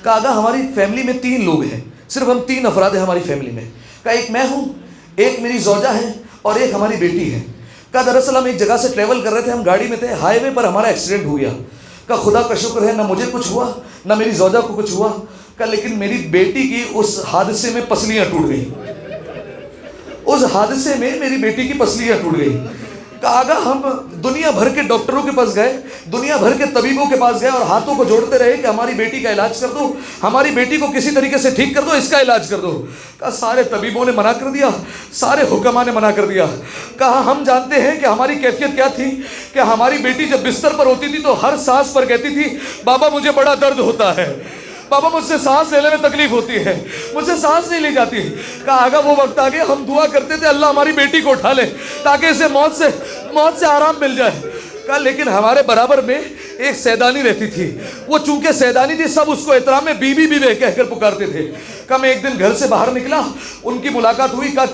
A: کہا آگا ہماری فیملی میں 3 لوگ ہیں، صرف ہم 3 افراد ہیں ہماری فیملی میں۔ کہا ایک میں ہوں، ایک میری زوجہ ہے اور ایک ہماری بیٹی ہے۔ کہا دراصل ہم ایک جگہ سے ٹریول کر رہے تھے، ہم گاڑی میں تھے، ہائی وے پر ہمارا ایکسیڈنٹ ہو گیا۔ کہا خدا کا شکر ہے نہ مجھے کچھ ہوا نہ میری زوجہ کو کچھ ہوا۔ کہا لیکن میری بیٹی کی اس حادثے میں پسلیاں ٹوٹ گئیں، اس حادثے میں میری بیٹی کی پسلیاں ٹوٹ گئیں۔ کہا آگا ہم دنیا بھر کے ڈاکٹروں کے پاس گئے، دنیا بھر کے طبیبوں کے پاس گئے اور ہاتھوں کو جوڑتے رہے کہ ہماری بیٹی کا علاج کر دو، ہماری بیٹی کو کسی طریقے سے ٹھیک کر دو، اس کا علاج کر دو۔ کہا سارے طبیبوں نے منع کر دیا، سارے حکماء نے منع کر دیا۔ کہا ہم جانتے ہیں کہ ہماری کیفیت کیا تھی کہ ہماری بیٹی جب بستر پر ہوتی تھی تو ہر سانس پر کہتی تھی بابا مجھے بڑا درد ہوتا ہے، بابا مجھ سے سانس لینے میں تکلیف ہوتی ہے، مجھ سے سانس نہیں لی جاتی۔ کہا آگا وہ وقت آ گیا ہم دعا کرتے تھے اللہ ہماری بیٹی کو اٹھا لے تاکہ اسے موت سے آرام مل جائے۔ کہا لیکن ہمارے برابر میں ایک سیدانی رہتی تھی، وہ چونکہ سیدانی تھی سب اس کو احترام میں بی بی بی کہہ کر پکارتے تھے۔ کہا میں ایک دن گھر سے باہر نکلا، ان کی ملاقات ہوئی، کہا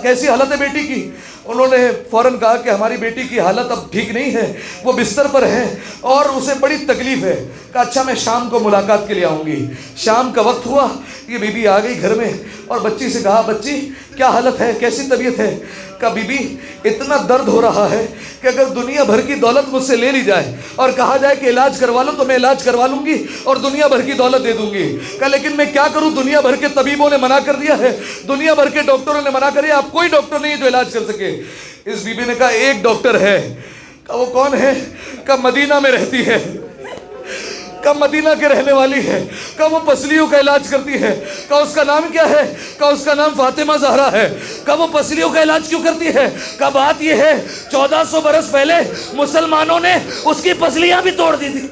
A: کیسی حالت ہے بیٹی کی؟ انہوں نے فوراً کہا کہ ہماری بیٹی کی حالت اب ٹھیک نہیں ہے، وہ بستر پر ہے اور اسے بڑی تکلیف ہے۔ کہا اچھا میں شام کو ملاقات کے لیے آؤں گی۔ شام کا وقت ہوا، یہ بی بی آ گئی گھر میں اور بچی سے کہا بچی کیا حالت ہے، کیسی طبیعت ہے؟ کہا بی بی اتنا درد ہو رہا ہے کہ اگر دنیا بھر کی دولت مجھ سے لے لی جائے اور کہا جائے کہ علاج کروا لو تو میں علاج کروا لوں گی اور دنیا بھر کی دولت دے دوں گی۔ کہا لیکن میں کیا کروں، دنیا بھر کے طبیبوں نے منع کر دیا ہے، دنیا بھر کے ڈاکٹروں نے منع کر دیا، اب کوئی ڈاکٹر نہیں ہے جو علاج کر سکے۔ اس بی بی نے کہا ایک ڈاکٹر ہے۔ کہا وہ کون ہے؟ کہا مدینہ میں رہتی ہے، کہا مدینہ کے رہنے والی ہے، کہا وہ پسلیوں کا علاج کرتی ہے۔ کہا اس کا نام کیا ہے؟ کہا اس کا نام فاطمہ زہرا ہے۔ کہا وہ پسلیوں کا علاج کیوں کرتی ہے؟ کہا بات یہ ہے 1400 برس پہلے مسلمانوں نے اس کی پسلیاں بھی توڑ دی تھی،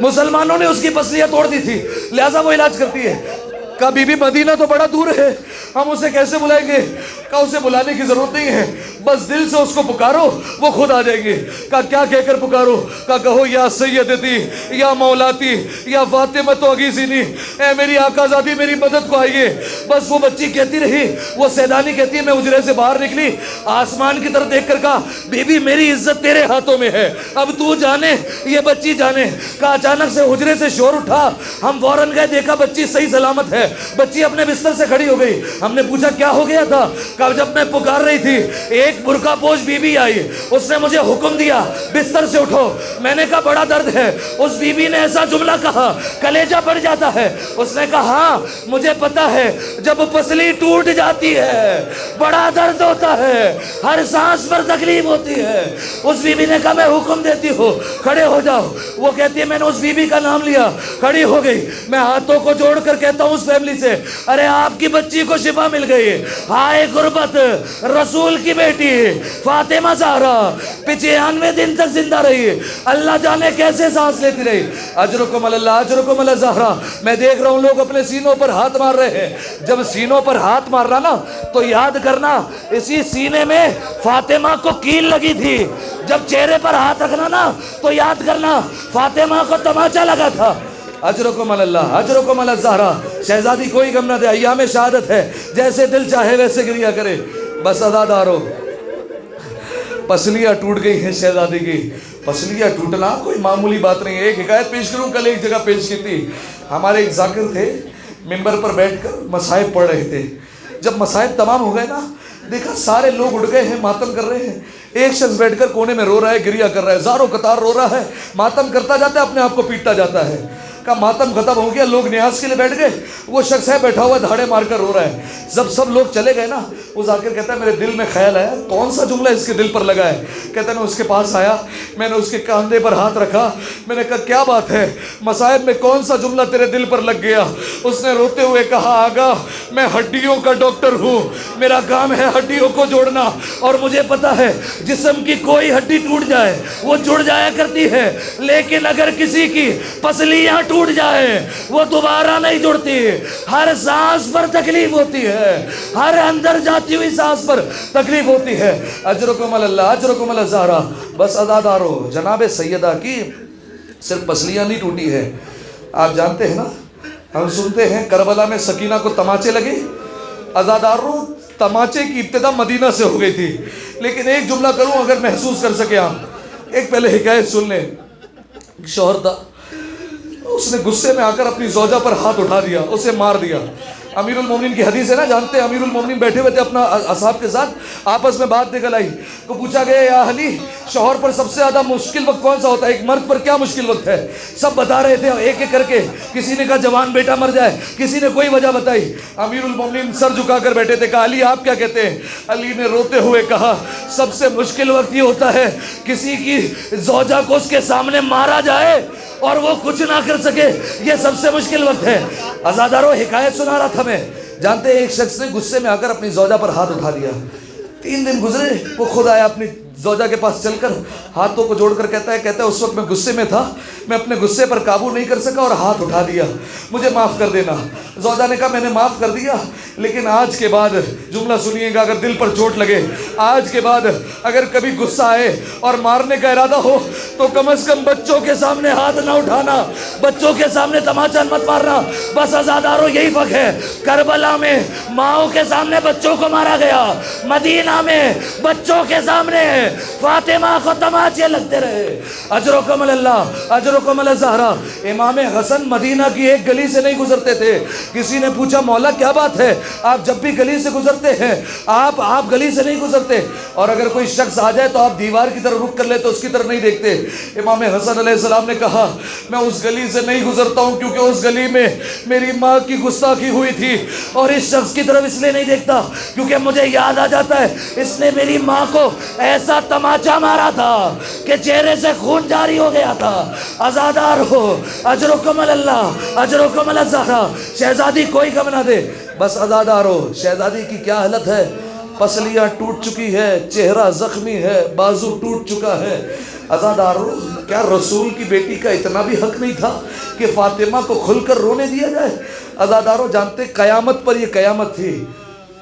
A: مسلمانوں نے اس کی پسلیاں توڑ دی تھی، لہٰذا وہ علاج کرتی ہے۔ کہا بی بی مدینہ تو بڑا دور ہے، ہم اسے کیسے بلائیں گے؟ کہا اسے بلانے کی ضرورت نہیں ہے، بس دل سے اس کو پکارو وہ خود آ جائے گی۔ کہا کیا کہہ کر پکارو؟ کہا کہو یا سیدتی یا مولاتی یا فاطمہ تو اغیثنی، اے میری آقا زادی میری مدد کو آئیے۔ بس وہ بچی کہتی رہی، وہ سیدانی کہتی ہے میں حجرے سے باہر نکلی، آسمان کی طرف دیکھ کر کہا بی بی میری عزت تیرے ہاتھوں میں ہے، اب تو جانے یہ بچی جانے۔ کہا اچانک سے حجرے سے شور اٹھا، ہم فوراً گئے، دیکھا بچی صحیح سلامت ہے، بچی اپنے بستر سے کھڑی ہو گئی۔ ہم نے پوچھا کیا ہو گیا تھا؟ کہا جب میں پکار رہی تھی ایک برقع پوش بیوی آئی, اس نے مجھے حکم دیا بستر سے اٹھو. میں نے کہا بڑا درد ہے. اس بیوی نے ایسا جملہ کہا کلیجہ پڑ جاتا ہے. اس نے کہا ہاں مجھے پتا ہے, جب پسلی ٹوٹ جاتی ہے بڑا درد ہوتا ہے, ہر سانس پر تکلیف ہوتی ہے. اس بیوی نے کہا میں حکم دیتی ہوں کھڑے ہو جاؤ. وہ کہتی ہے میں نے اس بیوی کا نام لیا, کھڑی ہو گئی. میں ہاتھوں کو جوڑ کر کہتا ہوں اس فیملی سے, ارے آپ کی بچی کو شفا مل گئی. ہائے غربت, رسول کی بیٹی فاطمہ زہرا 95 دن تک زندہ رہی, اللہ جانے کیسے سانس لیتی رہی. اجرکم اللہ, اجرکم اللہ زہرا. میں دیکھ رہا ہوں لوگ اپنے سینوں پر ہاتھ مار رہے ہیں. جب سینوں پر ہاتھ مارنا نا تو یاد کرنا اسی سینے میں فاطمہ کو کیل لگی تھی. جب چہرے پر ہاتھ رکھنا نا تو یاد کرنا فاطمہ کو تماچا لگا تھا. اجرکم اللہ, اجرکم اللہ زہرا. شہزادی کوئی غم نہ دے, ایام شہادت ہے, جیسے دل چاہے ویسے گریا کرے. بس عزادارو, پسلیاں ٹوٹ گئی ہیں شہزادی کی. پسلیاں ٹوٹنا کوئی معمولی بات نہیں ہے. ایک حکایت پیش کروں, کل ایک جگہ پیش کی تھی. ہمارے ایک ذاکر تھے, ممبر پر بیٹھ کر مصائب پڑھ رہے تھے. جب مصائب تمام ہو گئے نا, دیکھا سارے لوگ اٹھ گئے ہیں, ماتم کر رہے ہیں. ایک شخص بیٹھ کر کونے میں رو رہا ہے, گریا کر رہا ہے, زاروں قطار رو رہا ہے, ماتم کرتا جاتا ہے, اپنے آپ کو پیٹتا جاتا ہے. کہا ماتم ختم ہو گیا, لوگ نیاز کے لیے بیٹھ گئے. وہ شخص ہے بیٹھا ہوا دھاڑے مار کر رو رہا ہے. جب سب لوگ چلے گئے نا, وہ ذاکر کہتا ہے میرے دل میں خیال آیا کون سا جملہ اس کے دل پر لگا ہے. کہتا ہے میں اس کے پاس آیا, میں نے اس کے کاندھے پر ہاتھ رکھا, میں نے کہا کیا بات ہے, مصائب میں کون سا جملہ تیرے دل پر لگ گیا. اس نے روتے ہوئے کہا آگا میں ہڈیوں کا ڈاکٹر ہوں, میرا کام ہے ہڈیوں کو جوڑنا, اور مجھے پتا ہے جسم کی کوئی ہڈی ٹوٹ جائے وہ جڑ جایا کرتی ہے, لیکن اگر کسی کی پسلیاں ٹوٹ جائے وہ دوبارہ نہیں جڑتی. ہر سانس پر تکلیف ہوتی ہے, ہر اندر جاتی ہوئی سانس پر تکلیف ہوتی ہے. اجرکم اللہ, اجرکم اللہ زہرا. بس عزادارو, جناب سیدہ کی صرف پسلیاں نہیں ٹوٹی ہے. آپ جانتے ہیں نا, ہم سنتے ہیں کربلا میں سکینہ کو تماچے لگے. عزادارو, تماچے کی ابتدا مدینہ سے ہو گئی تھی, لیکن ایک جملہ کروں اگر محسوس کر سکے آپ. ایک پہلے حکایت سن لیں. شوہر تھا, اس نے غصے میں آ کر اپنی زوجہ پر ہاتھ اٹھا دیا, اسے مار دیا. امیر المومنین کی حدیث ہے نا, جانتے ہیں امیر المومنین بیٹھے ہوئے تھے اپنا اصحاب کے ساتھ, آپس میں بات نکل آئی. کو پوچھا گیا یا علی, شوہر پر سب سے زیادہ مشکل وقت کون سا ہوتا ہے, ایک مرد پر کیا مشکل وقت ہے. سب بتا رہے تھے ایک ایک کر کے. کسی نے کہا جوان بیٹا مر جائے, کسی نے کوئی وجہ بتائی. امیر المومنین سر جھکا کر بیٹھے تھے. کہا علی آپ کیا کہتے ہیں. علی نے روتے ہوئے کہا سب سے مشکل وقت یہ ہوتا ہے کسی کی زوجہ کو اس کے سامنے مارا جائے اور وہ کچھ نہ کر سکے, یہ سب سے مشکل وقت ہے. عزادارو, حکایت سنا رہا تھا میں. جانتے ایک شخص نے غصے میں آ کر اپنی زوجہ پر ہاتھ اٹھا دیا. 3 دن گزرے, وہ خود آیا اپنی زوجہ کے پاس چل کر ہاتھوں کو جوڑ کر کہتا ہے اس وقت میں غصے میں تھا, میں اپنے غصے پر قابو نہیں کر سکا اور ہاتھ اٹھا دیا, مجھے معاف کر دینا. زوجہ نے کہا میں نے معاف کر دیا, لیکن آج کے بعد جملہ سنیے گا, اگر دل پر چوٹ لگے, آج کے بعد اگر کبھی غصہ آئے اور مارنے کا ارادہ ہو تو کم از کم بچوں کے سامنے ہاتھ نہ اٹھانا, بچوں کے سامنے تماچا مت مارنا. بس عزادارو, یہی فرق ہے. کربلا میں ماؤں کے سامنے بچوں کو مارا گیا, مدینہ میں بچوں کے سامنے فاطمہ کو تماچے لگتے رہے. اجرکم اللہ, اجرکم اللہ زہرا. امام حسن مدینہ کی ایک گلی سے نہیں گزرتے تھے. کسی نے پوچھا مولا کیا بات ہے, آپ جب بھی گلی سے گزرتے ہیں آپ گلی سے نہیں گزرتے, اور اگر کوئی شخص آ جائے تو آپ دیوار کی طرف رخ کر لیتے, اس کی طرف نہیں دیکھتے. امام حسن علیہ السلام نے کہا میں اس گلی سے نہیں گزرتا ہوں کیونکہ اس گلی میں میری ماں کی گستاخی ہوئی تھی, اور اس شخص کی طرف اس لیے نہیں دیکھتا کیونکہ مجھے یاد آ جاتا ہے اس نے میری ماں کو ایسا تماچا مارا تھا کہ چہرے سے خون جاری ہو گیا تھا. عزادار ہو, اجرکم اللہ, اجرکم اللہ زہرا. شہزادی کوئی غم نہ دے. بس عزادار ہو, شہزادی کی کیا حالت ہے, پسلیاں ٹوٹ چکی ہے, چہرہ زخمی ہے, بازو ٹوٹ چکا ہے. عزادار ہو, کیا رسول کی بیٹی کا اتنا بھی حق نہیں تھا کہ فاطمہ کو کھل کر رونے دیا جائے. عزادار ہو, جانتے قیامت پر یہ قیامت تھی.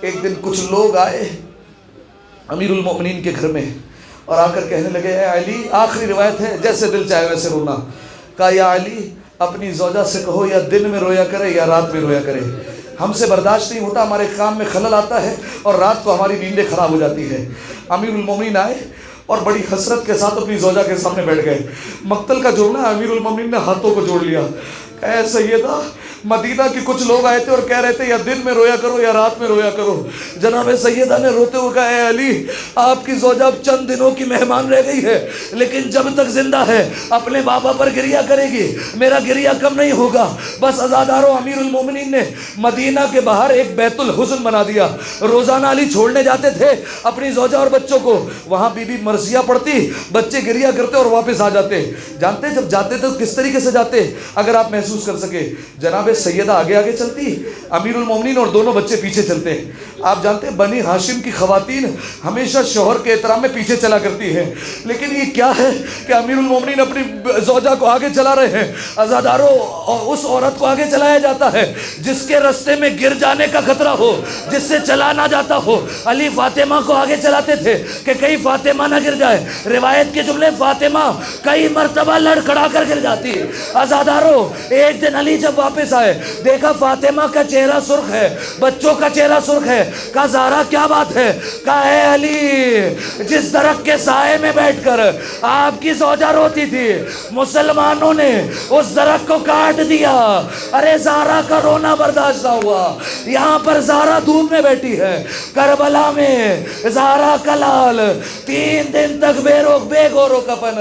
A: ایک دن کچھ لوگ آئے امیر المومنین کے گھر میں اور آ کر کہنے لگے اے علی, آخری روایت ہے جیسے دل چاہے ویسے رونا. کہا یا علی, اپنی زوجہ سے کہو یا دن میں رویا کرے یا رات میں رویا کرے, ہم سے برداشت نہیں ہوتا, ہمارے کام میں خلل آتا ہے اور رات کو ہماری نیندیں خراب ہو جاتی ہے. امیر المومنین آئے اور بڑی حسرت کے ساتھ اپنی زوجہ کے سامنے بیٹھ گئے. مقتل کا جرم ہے, امیر المومنین نے ہاتھوں کو جوڑ لیا. اے سیدہ, مدینہ کے کچھ لوگ آئے تھے اور کہہ رہے تھے یا دن میں رویا کرو یا رات میں رویا کرو. جناب سیدہ نے روتے ہوئے کہا اے علی آپ کی زوجہ اب چند دنوں کی مہمان رہ گئی ہے لیکن جب تک زندہ ہے اپنے بابا پر گریہ کرے گی, میرا گریہ کم نہیں ہوگا. بس عزادارو امیر المومنین نے مدینہ کے باہر ایک بیت الحزن بنا دیا. روزانہ علی چھوڑنے جاتے تھے اپنی زوجہ اور بچوں کو, وہاں بی بی مرثیہ پڑھتی, بچے گریہ کرتے اور واپس آ جاتے. جانتے جب جاتے تو کس طریقے سے جاتے اگر آپ محسوس کر سکے؟ جناب سیدہ آگے آگے چلتی, امیر المومنین اور دونوں بچے پیچھے چلتے. آپ جانتے بنی ہاشم کی خواتین ہمیشہ شوہر کے احترام میں پیچھے چلا کرتی ہیں, لیکن یہ کیا ہے کہ امیر المومنین اپنی زوجہ کو آگے چلا رہے ہیں. عزادارو اس عورت کو آگے چلایا جاتا ہے جس کے رستے میں گر جانے کا خطرہ ہو, جس سے چلا نہ جاتا ہو. علی فاطمہ کو آگے چلاتے تھے کہ کہیں فاطمہ نہ گر جائے. روایت کے جملے فاطمہ کئی مرتبہ لڑکھڑا کر گر جاتی. عزادارو ایک دن علی جب واپس آئے دیکھا فاطمہ کا چہرہ سرخ ہے, بچوں کا چہرہ سرخ ہے. کہا زہرا کیا بات ہے؟ کہا اے علی جس درخت کے سائے میں بیٹھ کر آپ کی زوجہ روتی تھی مسلمانوں نے اس درخت کو کاٹ دیا. ارے زہرا کا رونا برداشت نہ ہوا. یہاں پر زہرا دھوپ میں بیٹھی ہے, کربلا میں زہرا کا لال 3 دن تک بے گور و کفن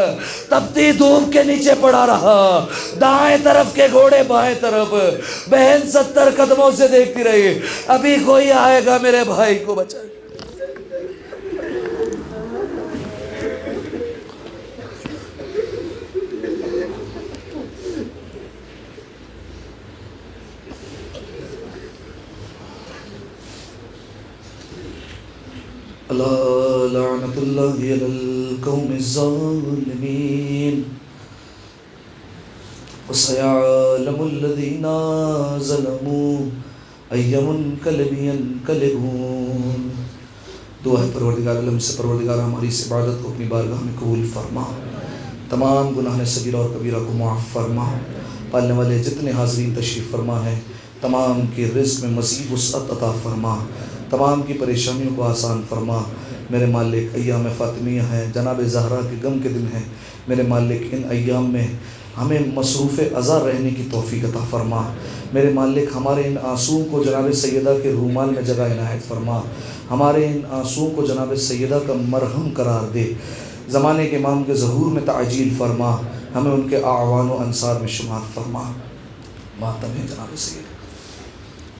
A: تپتی دھوپ کے نیچے پڑا رہا. دائیں طرف کے گھوڑے بائیں طرف, بہن 70 قدموں سے دیکھتی رہی ابھی کوئی آئے گا میرے بھائی کو بچائے. اللہ لعنت اللہ علی القوم الظالمین وسيعلم الذين ظلموا أي منقلب ينقلبون. دعا ہے پروردگار عالم سے, پروردگار ہماری اس عبادت کو اپنی بارگاہ میں قبول فرما, تمام گناہ صغیرہ اور کبیرہ کو معاف فرما. پالنے والے جتنے حاضرین تشریف فرما ہیں تمام کے رزق میں مزید وسعت عطا فرما, تمام کی پریشانیوں کو آسان فرما. میرے مالک ایام فاطمیہ ہیں, جناب زہرا کے غم کے دن ہیں. میرے مالک ان ایام میں ہمیں مصروف ازا رہنے کی توفیق عطا فرما. میرے مالک ہمارے ان آنسوؤں کو جناب سیدہ کے رومال میں جگہ عنایت فرما. ہمارے ان آنسوؤں کو جناب سیدہ کا مرہم قرار دے. زمانے کے امام کے ظہور میں تعجیل فرما, ہمیں ان کے اعوان و انصار میں شمار فرما. ماتم ہے جناب سیدہ.